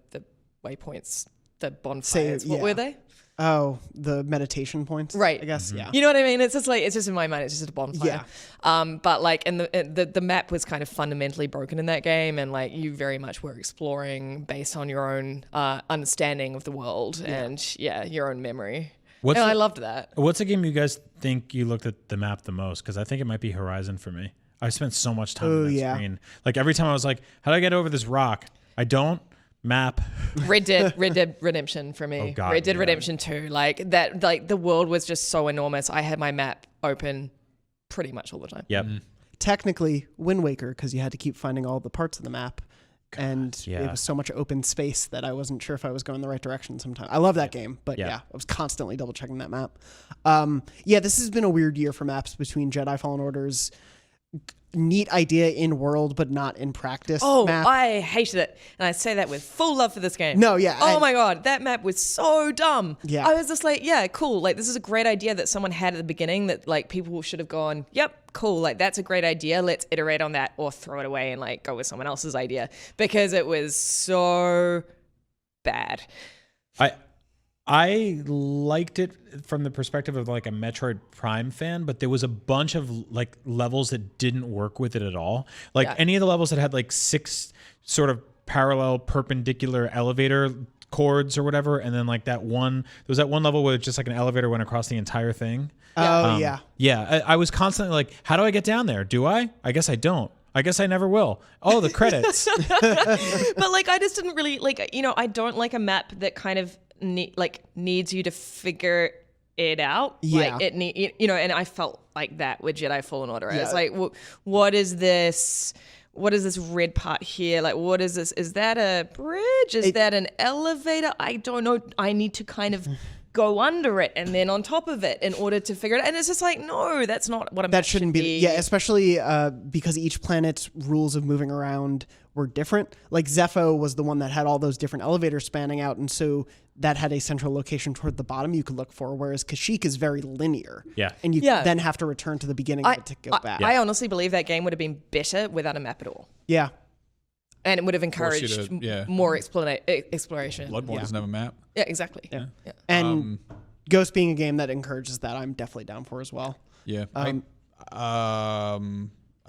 waypoints, the bonfires. What were they? Oh, the meditation points, Right. I guess. Yeah. You know what I mean? It's just in my mind, it's just a bonfire. Yeah. But like, and the map was kind of fundamentally broken in that game, and like you very much were exploring based on your own understanding of the world and your own memory. I loved that. What's a game you guys think you looked at the map the most? Because I think it might be Horizon for me. I spent so much time on that screen. Like every time I was like, how do I get over this rock? I don't. Map. Red Dead Redemption for me. Oh God, Red Dead Redemption 2. Like that, like the world was just so enormous. I had my map open pretty much all the time. Yep. Technically, Wind Waker, because you had to keep finding all the parts of the map. And it was so much open space that I wasn't sure if I was going the right direction sometimes. I love that game, but I was constantly double checking that map. This has been a weird year for maps between Jedi Fallen Order's neat idea in world but not in practice. Map. I hated it, and I say that with full love for this game. No, yeah. My god, that map was so dumb. Yeah. I was just like, yeah, cool. Like this is a great idea that someone had at the beginning that like people should have gone, yep, cool. Like that's a great idea. Let's iterate on that or throw it away and like go with someone else's idea because it was so bad. I liked it from the perspective of like a Metroid Prime fan, but there was a bunch of like levels that didn't work with it at all. Like any of the levels that had like 6 sort of parallel perpendicular elevator cords or whatever, and then like there was that one level where just like an elevator went across the entire thing. Yeah. I was constantly like, how do I get down there? Do I guess I don't. I guess I never will. Oh, the credits. But like I just didn't really like, I don't like a map that kind of needs you to figure it out. Yeah. Like and I felt like that with Jedi Fallen Order. It's like, what is this? What is this red part here? Like, what is this? Is that a bridge? Is that an elevator? I don't know. I need to kind of go under it and then on top of it in order to figure it out. And it's just like, no, that's not what I'm. That shouldn't be. Yeah, especially because each planet's rules of moving around were different. Like Zepho was the one that had all those different elevators spanning out, and so that had a central location toward the bottom you could look for, whereas Kashyyyk is very linear. Yeah. And you then have to return to the beginning of it to go back. I honestly believe that game would have been better without a map at all. Yeah. And it would have encouraged more exploration. Bloodborne doesn't have a map. Yeah, exactly. Yeah. And Ghost being a game that encourages that, I'm definitely down for as well. Yeah. I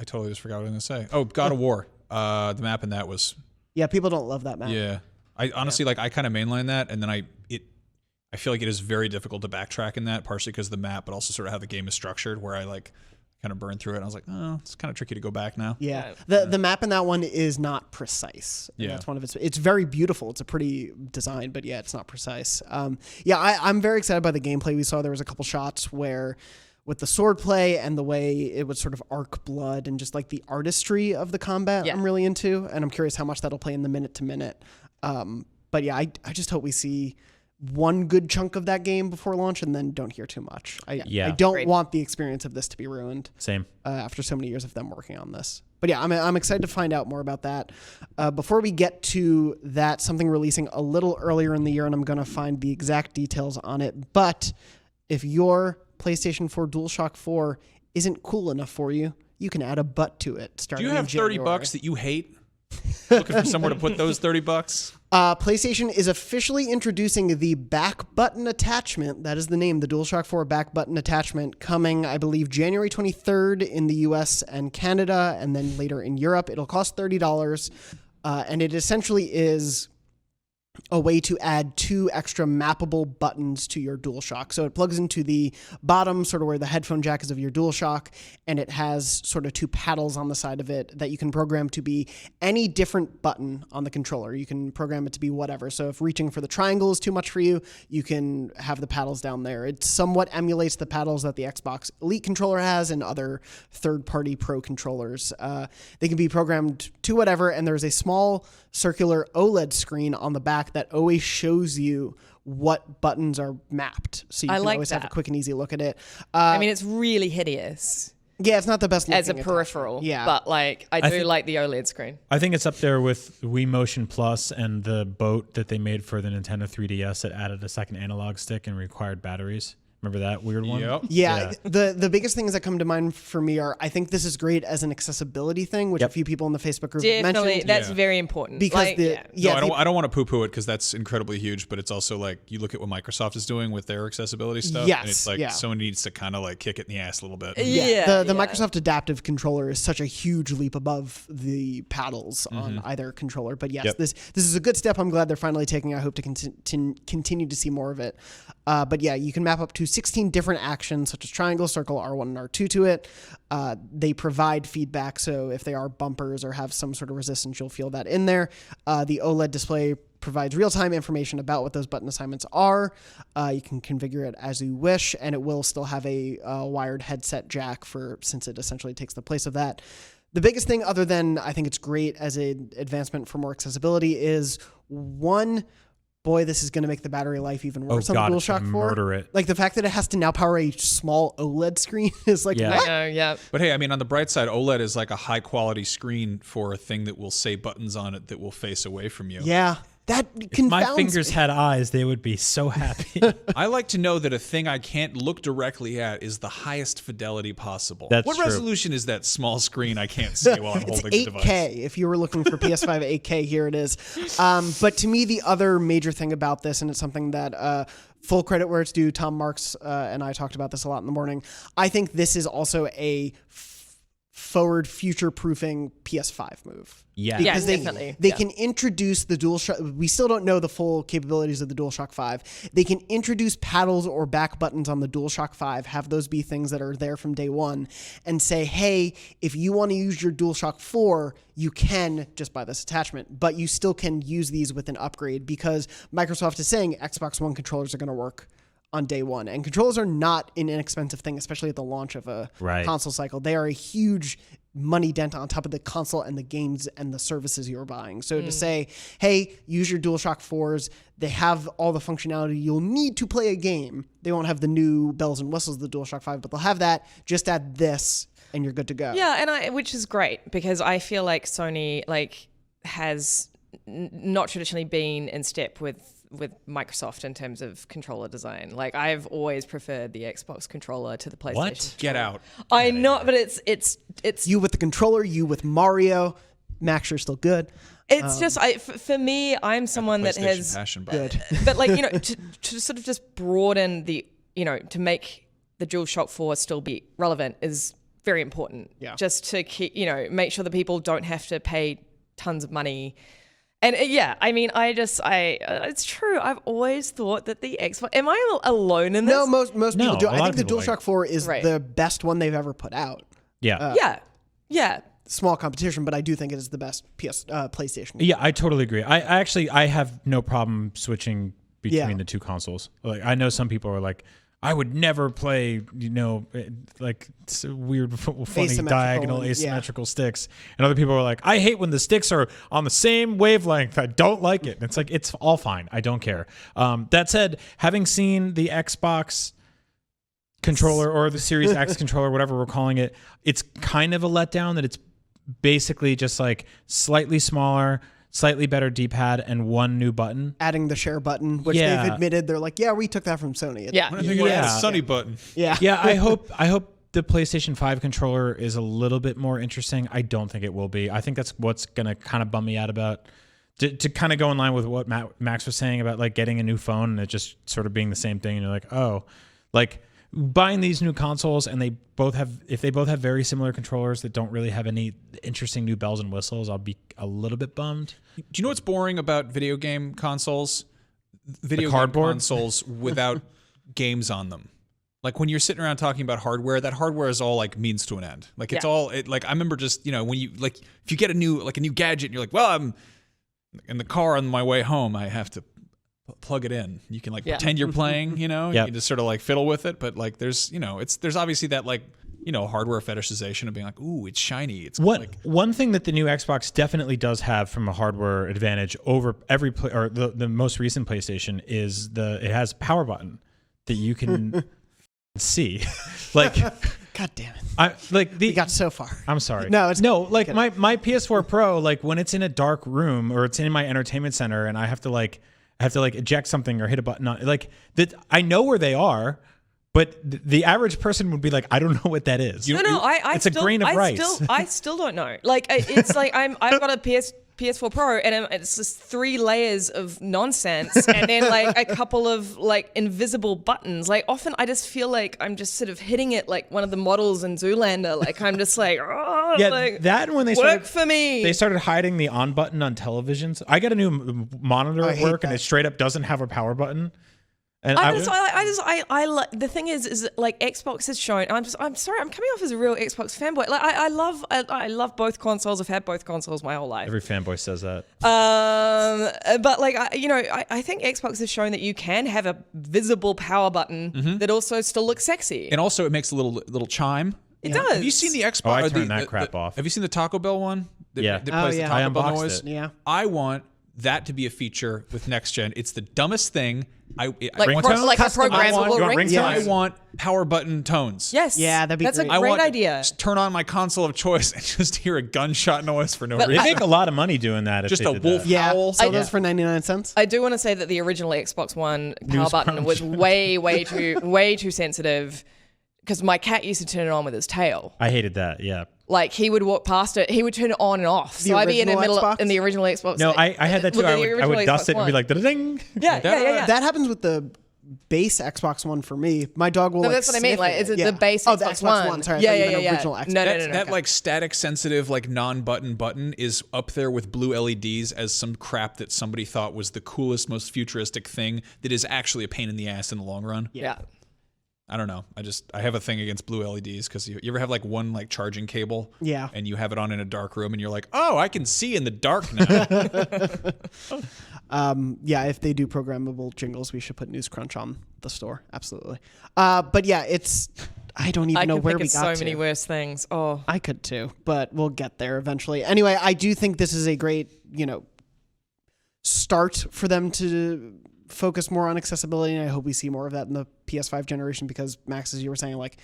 totally just forgot what I was going to say. Oh, God of War. The map in that was... Yeah, people don't love that map. Yeah. I honestly, I kind of mainline that, and then I feel like it is very difficult to backtrack in that, partially because of the map, but also sort of how the game is structured, where I kind of burned through it, and I was like, oh, it's kind of tricky to go back now. Yeah. The map in that one is not precise. And that's one of it's very beautiful. It's a pretty design, but it's not precise. I'm very excited by the gameplay we saw. There was a couple shots where with the sword play and the way it would sort of arc blood and just like the artistry of the combat I'm really into, and I'm curious how much that'll play in the minute to minute. But I just hope we see one good chunk of that game before launch and then don't hear too much. I don't want the experience of this to be ruined. Same. After so many years of them working on this. But I'm excited to find out more about that. Before we get to that, something releasing a little earlier in the year, and I'm going to find the exact details on it. But if your PlayStation 4 DualShock 4 isn't cool enough for you, you can add a butt to it. Do you have $30 that you hate? Looking for somewhere to put those $30? PlayStation is officially introducing the back button attachment. That is the name, the DualShock 4 back button attachment, coming, I believe, January 23rd in the US and Canada, and then later in Europe. It'll cost $30, and it essentially is a way to add 2 extra mappable buttons to your DualShock. So it plugs into the bottom, sort of where the headphone jack is of your DualShock, and it has sort of 2 paddles on the side of it that you can program to be any different button on the controller. You can program it to be whatever. So if reaching for the triangle is too much for you, you can have the paddles down there. It somewhat emulates the paddles that the Xbox Elite controller has and other third-party Pro controllers. They can be programmed to whatever, and there's a small circular OLED screen on the back that always shows you what buttons are mapped. So you can always have a quick and easy look at it. I mean, it's really hideous. Yeah, it's not the best as a looking peripheral. attachment. Yeah. But like I do think- like the OLED screen. I think it's up there with Wii Motion Plus and the boat that they made for the Nintendo 3DS that added a second analog stick and required batteries. Remember that weird one? Yep. Yeah, the biggest things that come to mind for me are I think this is great as an accessibility thing, which a few people in the Facebook group have Definitely, mentioned. that's very important. Because like, the No, I don't want to poo-poo it because that's incredibly huge, but it's also like you look at what Microsoft is doing with their accessibility stuff, Yes, and it's like yeah. Sony needs to kind of like kick it in the ass a little bit. The Microsoft Adaptive Controller is such a huge leap above the paddles on either controller. But yes, this is a good step. I'm glad they're finally taking. I hope to continue to see more of it. But yeah, you can map up to 16 different actions such as triangle, circle, R1 and R2 to it. They provide feedback, so if they are bumpers or have some sort of resistance, you'll feel that in there. The OLED display provides real-time information about what those button assignments are. You can configure it as you wish, and it will still have a wired headset jack since it essentially takes the place of that. The biggest thing, other than I think it's great as an advancement for more accessibility, is boy, this is going to make the battery life even worse on the DualShock 4. Murder it. Like the fact that it has to now power a small OLED screen is like, Yeah. what? I know, yeah. But hey, I mean, on the bright side, OLED is like a high quality screen for a thing that will say buttons on it that will face away from you. Yeah, that If confounds my fingers me. had eyes, they would be so happy. I like to know that a thing I can't look directly at is the highest fidelity possible. That's what true. resolution is that small screen I can't see while I'm It's holding the 8K. device? If you were looking for PS5 8K, here it is. But to me, the other major thing about this, and it's something that full credit where it's due, Tom Marks and I talked about this a lot in the morning. I think this is also a forward future-proofing PS5 move. Yeah. Because definitely. they can introduce the DualShock. We still don't know the full capabilities of the DualShock 5. They can introduce paddles or back buttons on the DualShock 5, have those be things that are there from day one, and say, hey, if you want to use your DualShock 4, you can just buy this attachment, but you still can use these with an upgrade because Microsoft is saying Xbox One controllers are going to work on day one. And controllers are not an inexpensive thing, especially at the launch of a console cycle. They are a huge money dent on top of the console and the games and the services you're buying. So to say, hey, use your DualShock 4s, they have all the functionality you'll need to play a game. They won't have the new bells and whistles of the DualShock 5, but they'll have that. Just add this and you're good to go. Yeah, and which is great because I feel like Sony has not traditionally been in step with Microsoft in terms of controller design. Like I've always preferred the Xbox controller to the PlayStation. What? Get out. I know, but it's You with the controller, you with Mario. Max, you're still good. it's just for me, I'm someone that PlayStation has passion, Good. but like, you know, to sort of just broaden the, you know, to make the DualShock 4 still be relevant is very important. Yeah. Just to keep, you know, make sure that people don't have to pay tons of money. And yeah, I mean, it's true. I've always thought that the Xbox. Am I alone in this? No, most people do. a I lot think of the people DualShock 4 is Right. the best one they've ever put out. Yeah. Yeah. Small competition, but I do think it is the best PlayStation. Yeah, I totally agree. I have no problem switching between the two consoles. Like I know some people are like, I would never play, you know, like weird, funny diagonal asymmetrical sticks. And other people are like, I hate when the sticks are on the same wavelength. I don't like it. And it's like, it's all fine. I don't care. That said, having seen the Xbox controller or the Series X controller, whatever we're calling it, it's kind of a letdown that it's basically just like slightly smaller, slightly better D-pad, and one new button. Adding the share button, which Yeah. they've admitted, they're like, yeah, we took that from Sony. Yeah. I think Yeah. the Sunny button. Yeah. Yeah, I hope the PlayStation 5 controller is a little bit more interesting. I don't think it will be. I think that's what's going to kind of bum me out about to kind of go in line with what Max was saying about like getting a new phone and it just sort of being the same thing. And you're like, oh, like buying these new consoles and if they both have very similar controllers that don't really have any interesting new bells and whistles, I'll be a little bit bummed. Do you know what's boring about video game consoles? Video game cardboard? consoles without games on them. Like when you're sitting around talking about hardware, that hardware is all like means to an end. Like it's all like I remember just, you know, when you like if you get a new gadget and you're like, well, I'm in the car on my way home, I have to plug it in. You can like pretend you're playing, you know, you can just sort of like fiddle with it. But like there's, you know, there's obviously that like, you know, hardware fetishization of being like, ooh, it's shiny. It's like One thing that the new Xbox definitely does have from a hardware advantage over every the most recent PlayStation is it has a power button that you can see. Like God damn it. We got so far. I'm sorry. No, it's like my PS4 Pro, like when it's in a dark room or it's in my entertainment center and I have to eject something or hit a button on, like that, I know where they are, but the average person would be like, I don't know what that is. It's a grain of rice. I still don't know. Like it's like I've got a PS4 Pro and it's just 3 layers of nonsense and then like a couple of like invisible buttons. Like often I just feel like I'm just sort of hitting it like one of the models in Zoolander. Like I'm just like, oh, Yeah, like, that and when they work for me. They started hiding the on button on televisions. I got a new monitor at work and it straight up doesn't have a power button. And the thing is like Xbox has shown. I'm sorry, I'm coming off as a real Xbox fanboy. Like I love both consoles. I've had both consoles my whole life. Every fanboy says that. But like I think Xbox has shown that you can have a visible power button that also still looks sexy. And also, it makes a little chime. It does. Have you seen the Xbox? Oh, I turned that crap off. Have you seen the Taco Bell one? That Oh, plays yeah. the Taco I Bell unboxed noise. it. Yeah. I want that to be a feature with next gen. It's the dumbest thing. like a Ringtones? programmable You want ringtone. ringtones? I want power button tones. Yes. Yeah, that'd be That's great. a I great want idea. to turn on my console of choice and just hear a gunshot noise for no But reason. They make a lot of money doing that. If Just they a did wolf that. Yeah. owl. So those for 99 cents. I do want to say that the original Xbox One power News button crunch. was way too sensitive because my cat used to turn it on with his tail. I hated that. Yeah. Like he would walk past it, he would turn it on and off. So I'd be in the original middle Xbox? in the original Xbox. No, I had that too. With the I original would dust Xbox it and be One. like, da-ding. yeah. That happens with the base Xbox One for me. My dog will No, like that's what I mean. sniff Like, it. is it Yeah. the base Oh, the Xbox Xbox One? Sorry, I Yeah, thought you yeah, meant yeah. original Xbox. No. That like static sensitive like non-button button is up there with blue LEDs as some crap that somebody thought was the coolest, most futuristic thing that is actually a pain in the ass in the long run. Yeah. I don't know. I have a thing against blue LEDs because you ever have like one like charging cable, Yeah. and you have it on in a dark room, and you're like, oh, I can see in the dark now. Yeah, if they do programmable jingles, we should put News Crunch on the store. Absolutely. But yeah, I don't even know could where think we of got so many to. worse things. Oh. I could too, but we'll get there eventually. Anyway, I do think this is a great, start for them to focus more on accessibility, and I hope we see more of that in the PS5 generation because, Max, as you were saying, like,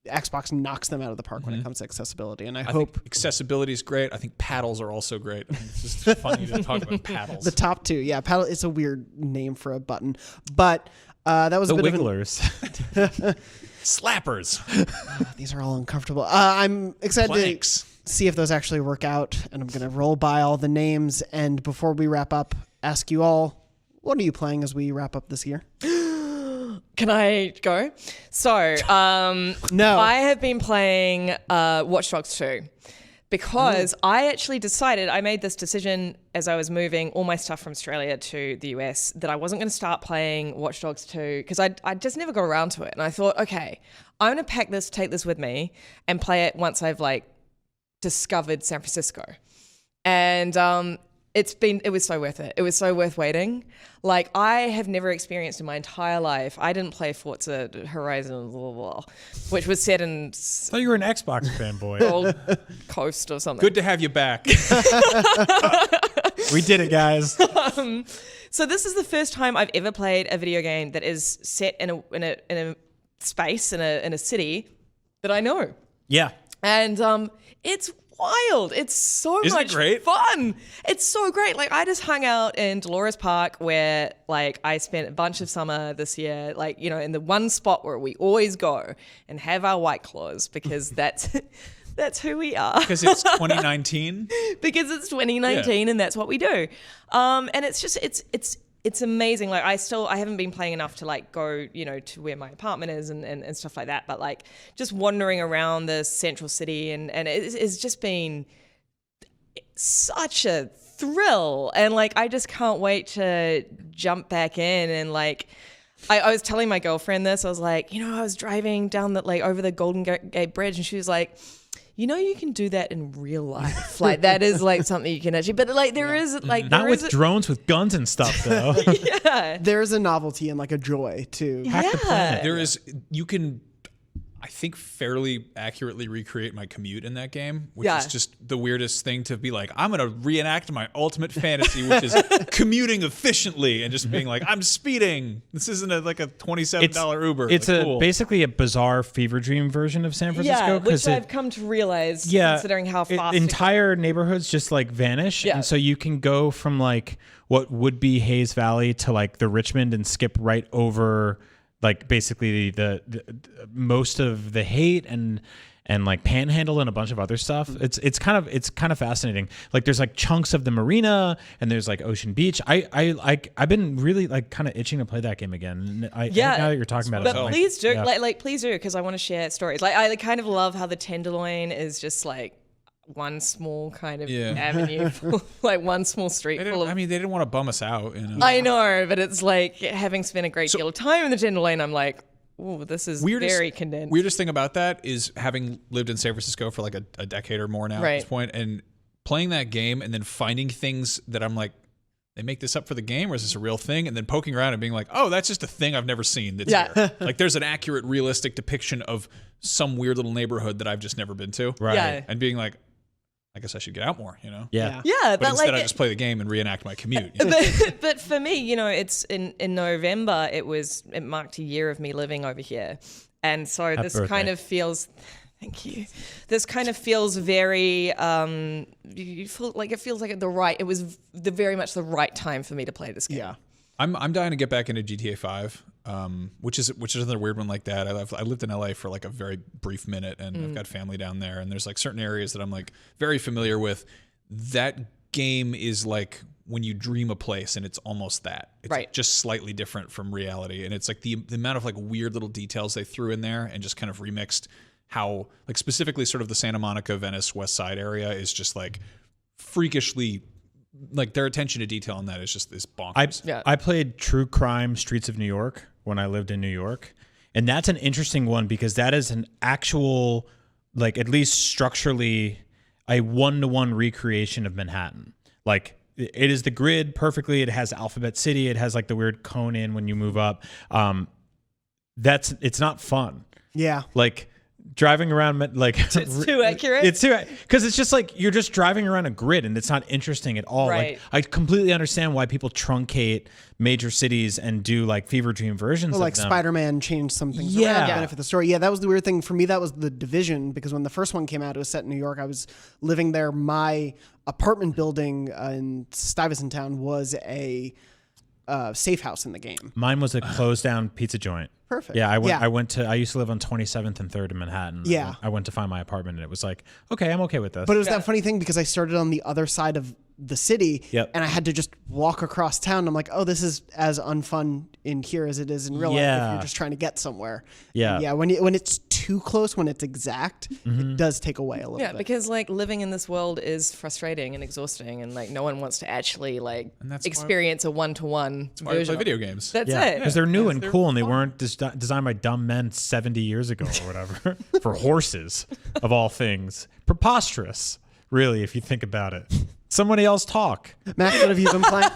Xbox knocks them out of the park when it comes to accessibility, and I hope think accessibility is great. I think paddles are also great. It's just funny to talk about paddles. the top two, yeah, paddle. It's a weird name for a button, but that was The a bit Wigglers. Slappers. These are all uncomfortable. I'm excited Planks. to see if those actually work out, and I'm going to roll by all the names. And before we wrap up, ask you all, what are you playing as we wrap up this year? Can I go? So, No. I have been playing Watch Dogs 2 because I actually decided, I made this decision as I was moving all my stuff from Australia to the US that I wasn't going to start playing Watch Dogs 2 because I just never got around to it. And I thought, okay, I'm going to take this with me and play it once I've like discovered San Francisco. And it was so worth it. It was so worth waiting. Like, I have never experienced in my entire life, I didn't play Forza Horizon, blah, blah, blah, which was set in I thought you were an Xbox fanboy. Gold Coast or something. Good to have you back. We did it, guys. So this is the first time I've ever played a video game that is set in a space, in a city that I know. Yeah. And it's wild. It's so Isn't it much great? fun. It's so great. Like, I just hung out in Dolores Park where like I spent a bunch of summer this year, like, in the one spot where we always go and have our White Claws because that's who we are. Because it's 2019. Because it's 2019 and that's what we do. And it's just, it's amazing. Like, I haven't been playing enough to like go, to where my apartment is and stuff like that. But like just wandering around the central city and it's just been such a thrill. And like, I just can't wait to jump back in. And like, I was telling my girlfriend this, I was like, I was driving down over the Golden Gate Bridge and she was like, you can do that in real life. Like, that is like something you can actually, but like there is like, Not with drones with guns and stuff, though. yeah. There's a novelty and like a joy to Hack the planet. There is, I think, fairly accurately recreate my commute in that game, which Yeah. is just the weirdest thing to be like, I'm going to reenact my ultimate fantasy, which is commuting efficiently and just being like, I'm speeding. This isn't like a $27 Uber. It's like, a cool. basically a bizarre fever dream version of San Francisco. Yeah, which 'cause I've come to realize, yeah, considering how fast entire neighborhoods just like vanish, Yeah. and so you can go from like what would be Hayes Valley to like the Richmond and skip right over like basically the most of the hate and like Panhandle and a bunch of other stuff. It's kind of fascinating. Like there's like chunks of the marina and there's like Ocean Beach. I've been really like kind of itching to play that game again. Now that you're talking about it, But I'm like, please do, yeah. like please do, because I want to share stories. Like I kind of love how the Tenderloin is just like one small kind of avenue, like one small street full of. I mean, they didn't want to bum us out. You know? I know, but it's like having spent a great deal of time in the Tenderloin, I'm like, oh, this is very condensed. Weirdest thing about that is having lived in San Francisco for like a decade or more now at this point, and playing that game and then finding things that I'm like, they make this up for the game, or is this a real thing? And then poking around and being like, oh, that's just a thing I've never seen. That's here. Like there's an accurate, realistic depiction of some weird little neighborhood that I've just never been to. Right. Yeah. And being like, I guess I should get out more, you know? Yeah. Yeah, But instead like I just play the game and reenact my commute. You know? but for me, you know, it's in November. It marked a year of me living over here, and so this birthday. kind of feels. Thank you. This kind of feels very. You feel like it feels like it was very much the right time for me to play this game. Yeah. I'm dying to get back into GTA 5, which is another weird one like that. I lived in LA for like a very brief minute, and I've got family down there, and there's like certain areas that I'm like very familiar with. That game is like when you dream a place, and it's almost that. It's Right. just slightly different from reality, and it's like the amount of like weird little details they threw in there and just kind of remixed how like specifically sort of the Santa Monica, Venice, West Side area is just like freakishly. Like their attention to detail on that is bonkers. I played True Crime Streets of New York when I lived in New York. And that's an interesting one because that is an actual, like at least structurally, a one-to-one recreation of Manhattan. Like it is the grid perfectly. It has Alphabet City. It has like the weird cone in when you move up. It's not fun. Yeah. Like driving around, like It's too accurate. It's too, because it's just like you're just driving around a grid and it's not interesting at all. Right. Like I completely understand why people truncate major cities and do like fever dream versions Well, of like them. Spider-Man changed some things Yeah. around to benefit the story. Yeah, that was the weird thing. For me, that was The Division, because when the first one came out, it was set in New York. I was living there. My apartment building in Stuyvesant Town was a safe house in the game. Mine was a closed down pizza joint. Perfect. Yeah, I used to live on 27th and 3rd in Manhattan. Yeah. I went to find my apartment and it was like, okay, I'm okay with this. But it was that funny thing because I started on the other side of the city, Yep. and I had to just walk across town. I'm like, oh, this is as unfun in here as it is in real life if Yeah. you're just trying to get somewhere. Yeah. And yeah. When it's too close, when it's exact, it does take away a little Yeah, bit. because like living in this world is frustrating and exhausting, and like no one wants to actually like that's why- experience a one-to-one Why I version. play video games. That's yeah, it. because they're new and cool and they weren't designed by dumb men 70 years ago or whatever for horses, of all things. Preposterous, really, if you think about it. Somebody else talk. Max, what have you been playing?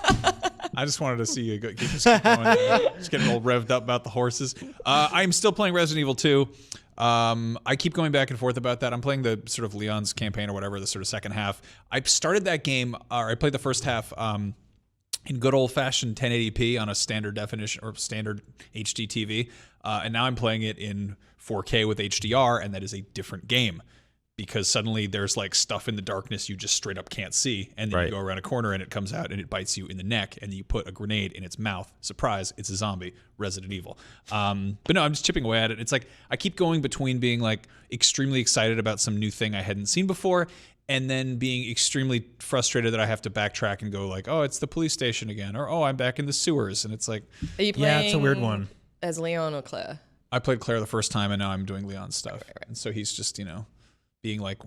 I just wanted to see you just keep going. Just getting all revved up about the horses. I'm still playing Resident Evil 2. I keep going back and forth about that. I'm playing the sort of Leon's campaign or whatever, the sort of second half. I started that game, or I played the first half in good old-fashioned 1080p on a standard definition or standard HD TV, and now I'm playing it in 4K with HDR, and that is a different game. Because suddenly there's like stuff in the darkness you just straight up can't see. And then you go around a corner and it comes out and it bites you in the neck and you put a grenade in its mouth. Surprise, it's a zombie. Resident Evil. But no, I'm just chipping away at it. It's like I keep going between being like extremely excited about some new thing I hadn't seen before and then being extremely frustrated that I have to backtrack and go like, oh, it's the police station again. Or, oh, I'm back in the sewers. And it's like... Are you playing Yeah, it's a weird one. as Leon or Claire? I played Claire the first time and now I'm doing Leon's stuff. Right. And so he's just, being like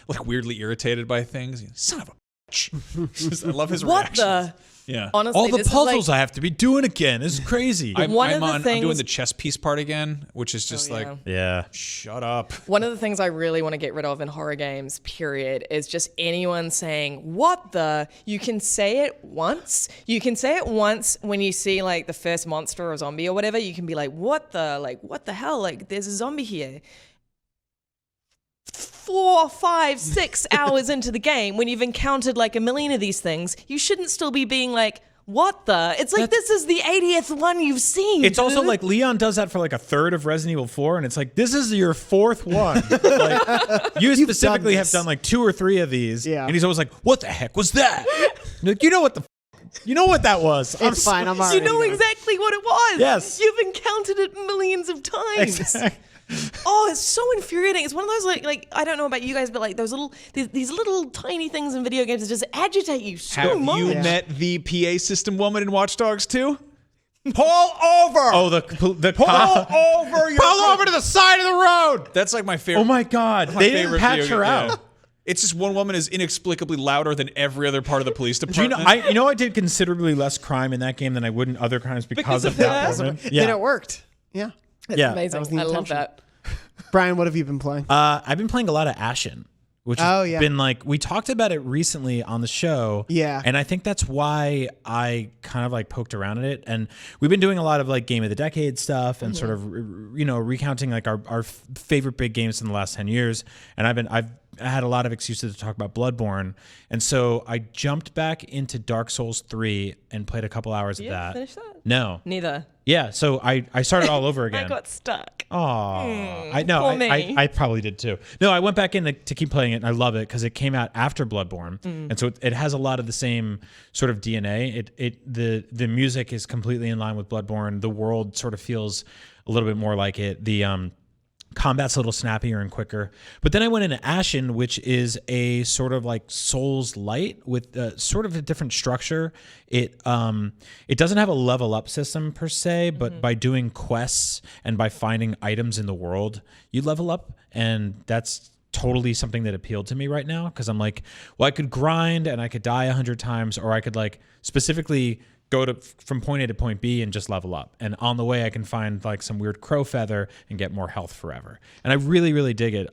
like weirdly irritated by things. Son of a Just, I love his What reactions. the? Yeah. Honestly, All the this is puzzles like, I have to be doing again. This is crazy. I'm doing things- the chess piece part again, which is just like, yeah. shut up. one of the things I really want to get rid of in horror games, period, is just anyone saying, what the? You can say it once. You can say it once when you see like the first monster or zombie or whatever. You can be like, what the? Like, what the hell? Like, there's a zombie here. 4, 5, 6 hours into the game, when you've encountered like a million of these things, you shouldn't still be being like, what the? It's like, this is the 80th one you've seen. It's also dude. like Leon does that for like a third of Resident Evil 4, and it's like, this is your fourth one. Like, you specifically have done like 2 or 3 of these, and he's always like, what the heck was that? You're like, you know what that was. It's fine. I'm You already know there. exactly what it was. Yes. You've encountered it millions of times. Exactly. Oh, it's so infuriating. It's one of those like I don't know about you guys, but like those these little tiny things in video games that just agitate you so Have much. you met the PA system woman in Watch Dogs 2? Pull over! Oh, the Pull over! pull over to the side of the road. That's like my favorite. Oh my God, my they didn't favorite patch video her game, out. yeah. It's just one woman is inexplicably louder than every other part of the police Do department. you know, I did considerably less crime in that game than I would in other crimes because of that woman. Yeah. And it worked. Yeah. It's Yeah. amazing. That was the I love intention. that. Brian, what have you been playing? I've been playing a lot of Ashen, which has been like, we talked about it recently on the show. Yeah. And I think that's why I kind of like poked around at it. And we've been doing a lot of like Game of the Decade stuff and sort of, recounting like our favorite big games in the last 10 years. And I've had a lot of excuses to talk about Bloodborne. And so I jumped back into Dark Souls 3 and played a couple hours of that. Finish that? No. Neither. Yeah. So I started all over again. I got stuck. Oh, I know. poor me. I probably did too. No, I went back in to keep playing it, and I love it because it came out after Bloodborne, and so it has a lot of the same sort of DNA. The music is completely in line with Bloodborne. The world sort of feels a little bit more like it. The combat's a little snappier and quicker. But then I went into Ashen, which is a sort of like Souls light with sort of a different structure. It doesn't have a level up system per se, but by doing quests and by finding items in the world, you level up, and that's totally something that appealed to me right now because I'm like, well, I could grind and I could die 100 times, or I could like specifically go from point A to point B and just level up. And on the way, I can find like some weird crow feather and get more health forever. And I really, really dig it.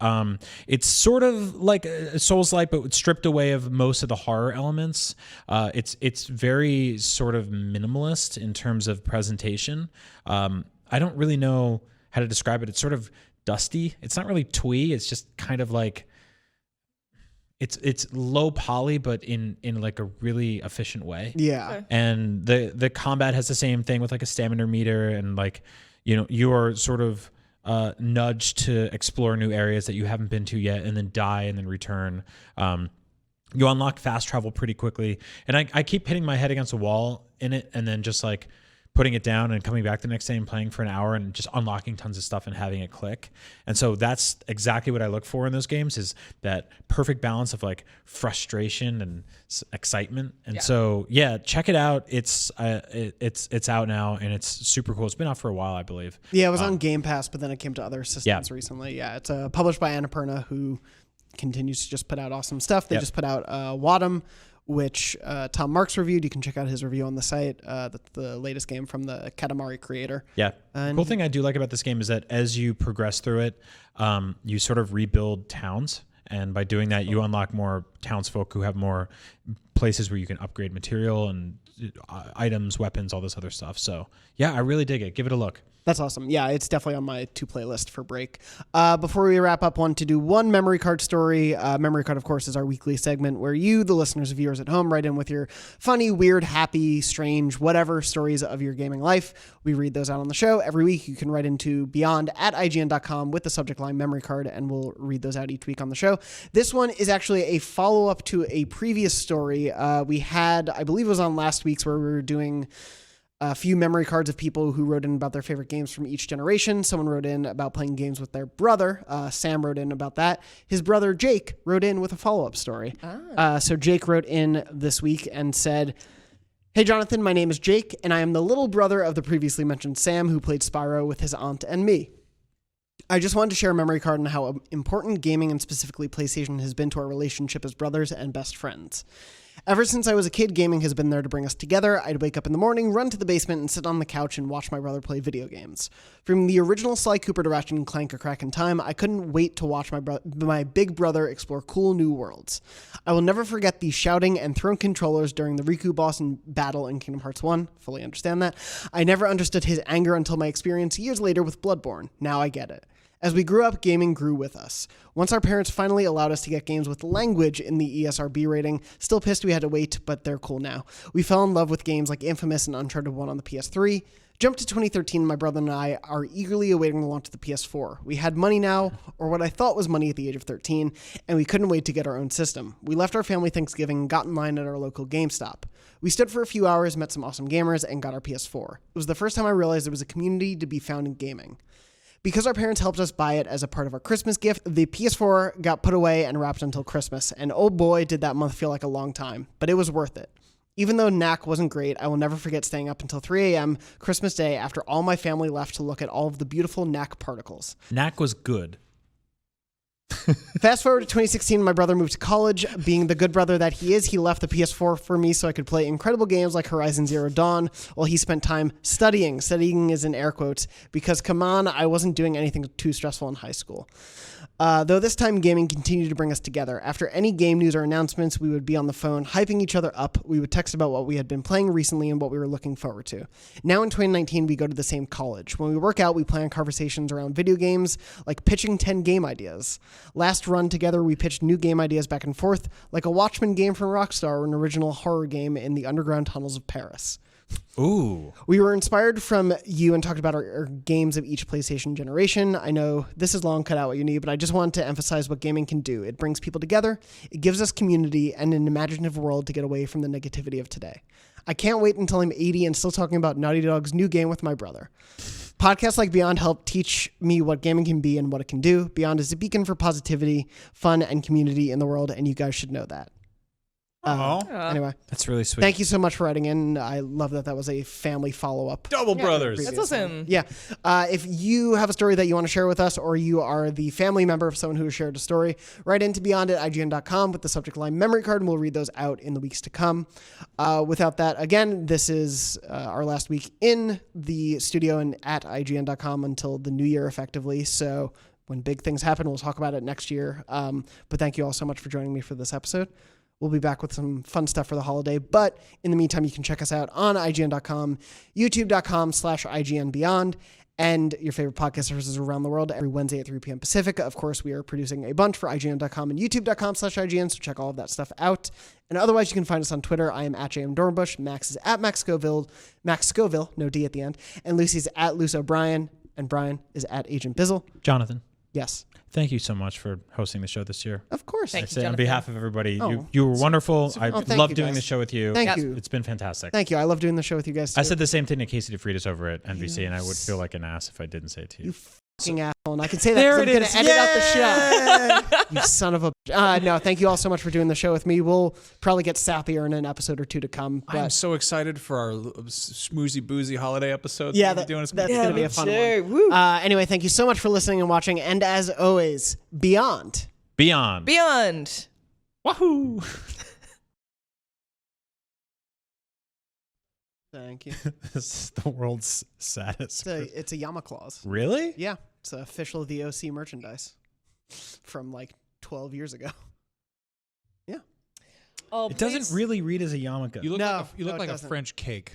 It's sort of like a Souls-like, but stripped away of most of the horror elements. It's very sort of minimalist in terms of presentation. I don't really know how to describe it. It's sort of dusty. It's not really twee. It's just kind of like, it's low poly, but in like a really efficient way. Yeah. And the combat has the same thing with like a stamina meter, and like, you are sort of nudged to explore new areas that you haven't been to yet, and then die and then return. You unlock fast travel pretty quickly, and I keep hitting my head against a wall in it, and then just like putting it down and coming back the next day and playing for an hour and just unlocking tons of stuff and having it click. And so that's exactly what I look for in those games, is that perfect balance of like frustration and excitement. And so, yeah, check it out. It's out now, and it's super cool. It's been out for a while, I believe. Yeah, it was on Game Pass, but then it came to other systems recently. Yeah, it's published by Annapurna, who continues to just put out awesome stuff. They just put out Wadham, which Tom Marks reviewed. You can check out his review on the site. That's the latest game from the Katamari creator. Yeah. And cool thing I do like about this game is that as you progress through it, you sort of rebuild towns. And by doing that, you unlock more townsfolk who have more places where you can upgrade material and items, weapons, all this other stuff. So, yeah, I really dig it. Give it a look. That's awesome. Yeah, it's definitely on my to-play list for break. Before we wrap up, want to do one memory card story. Memory card, of course, is our weekly segment where you, the listeners, viewers at home, write in with your funny, weird, happy, strange, whatever stories of your gaming life. We read those out on the show. Every week, you can write into beyond@ign.com with the subject line memory card, and we'll read those out each week on the show. This one is actually a follow-up to a previous story we had, I believe it was on last week's, where we were doing a few memory cards of people who wrote in about their favorite games from each generation. Someone wrote in about playing games with their brother. Sam wrote in about that. His brother Jake wrote in with a follow-up story. So Jake wrote in this week and said, "Hey Jonathan, my name is Jake, and I am the little brother of the previously mentioned Sam who played Spyro with his aunt and me. I just wanted to share a memory card on how important gaming and specifically PlayStation has been to our relationship as brothers and best friends. Ever since I was a kid, gaming has been there to bring us together. I'd wake up in the morning, run to the basement, and sit on the couch and watch my brother play video games. From the original Sly Cooper to Ratchet and Clank: A Crack in Time, I couldn't wait to watch my big brother explore cool new worlds. I will never forget the shouting and throwing controllers during the Riku boss battle in Kingdom Hearts 1. Fully understand that. I never understood his anger until my experience years later with Bloodborne. Now I get it. As we grew up, gaming grew with us. Once our parents finally allowed us to get games with language in the ESRB rating, still pissed we had to wait, but they're cool now. We fell in love with games like Infamous and Uncharted 1 on the PS3. Jumped to 2013, my brother and I are eagerly awaiting the launch of the PS4. We had money now, or what I thought was money at the age of 13, and we couldn't wait to get our own system. We left our family Thanksgiving and got in line at our local GameStop. We stood for a few hours, met some awesome gamers, and got our PS4. It was the first time I realized there was a community to be found in gaming. Because our parents helped us buy it as a part of our Christmas gift, the PS4 got put away and wrapped until Christmas, and oh boy, did that month feel like a long time, but it was worth it. Even though NAC wasn't great, I will never forget staying up until 3 a.m. Christmas Day after all my family left to look at all of the beautiful NAC particles. NAC was good. Fast forward to 2016, my brother moved to college. Being the good brother that he is, he left the PS4 for me so I could play incredible games like Horizon Zero Dawn while he spent time studying. Studying is in air quotes because, come on, I wasn't doing anything too stressful in high school. Though this time gaming continued to bring us together. After any game news or announcements, we would be on the phone hyping each other up. We would text about what we had been playing recently and what we were looking forward to. Now in 2019, we go to the same college. When we work out, we plan conversations around video games, like pitching 10 game ideas. Last run together, we pitched new game ideas back and forth, like a Watchmen game from Rockstar or an original horror game in the underground tunnels of Paris. Ooh. We were inspired from you and talked about our games of each PlayStation generation. I know this is long, cut out what you need, but I just wanted to emphasize what gaming can do. It brings people together, it gives us community, and an imaginative world to get away from the negativity of today. I can't wait until I'm 80 and still talking about Naughty Dog's new game with my brother. Podcasts like Beyond help teach me what gaming can be and what it can do. Beyond is a beacon for positivity, fun, and community in the world, and you guys should know that. Anyway, That's really sweet. thank you so much for writing in. I love that was a family follow-up. Double brothers. That's awesome. Yeah. If you have a story that you want to share with us, or you are the family member of someone who has shared a story, write into beyond@ign.com with the subject line memory card, and we'll read those out in the weeks to come. Without that, again, this is our last week in the studio and at ign.com until the new year, effectively. So when big things happen, we'll talk about it next year. But thank you all so much for joining me for this episode. We'll be back with some fun stuff for the holiday. But in the meantime, you can check us out on IGN.com, YouTube.com/IGNBeyond, and your favorite podcast services around the world every Wednesday at 3 p.m. Pacific. Of course, we are producing a bunch for IGN.com and YouTube.com/IGN, so check all of that stuff out. And otherwise, you can find us on Twitter. I am at JM Dornbush. Max is at Max Scoville, no D at the end. And Lucy's at Luce O'Brien. And Brian is at Agent Bizzle. Jonathan, Yes. thank you so much for hosting the show this year. Of course. Thank I you, say on Jonathan. behalf of everybody, Oh. you were wonderful. I thank love you, doing guys. the show with you. Thank you. It's been fantastic. Thank you. I love doing the show with you guys, too. I said the same thing to Casey DeFreitas over at NBC, and I would feel like an ass if I didn't say it to you. You fucking asshole. And I can say that There because I'm it going is. to edit out the shit. You son of a... no, thank you all so much for doing the show with me. We'll probably get sappier in an episode or two to come. But I'm so excited for our smoozy boozy holiday episode. yeah, that we're doing. that's going to be a fun Sure. one. Woo. Anyway, thank you so much for listening and watching. And as always, Beyond. Beyond. Beyond. Wahoo! Thank you. This is the world's saddest. It's a Yama clause. Really? Yeah, it's official the OC merchandise from like 12 years ago. Yeah. Oh, It doesn't really read as a yarmulke. You look No, like it a doesn't. French cake.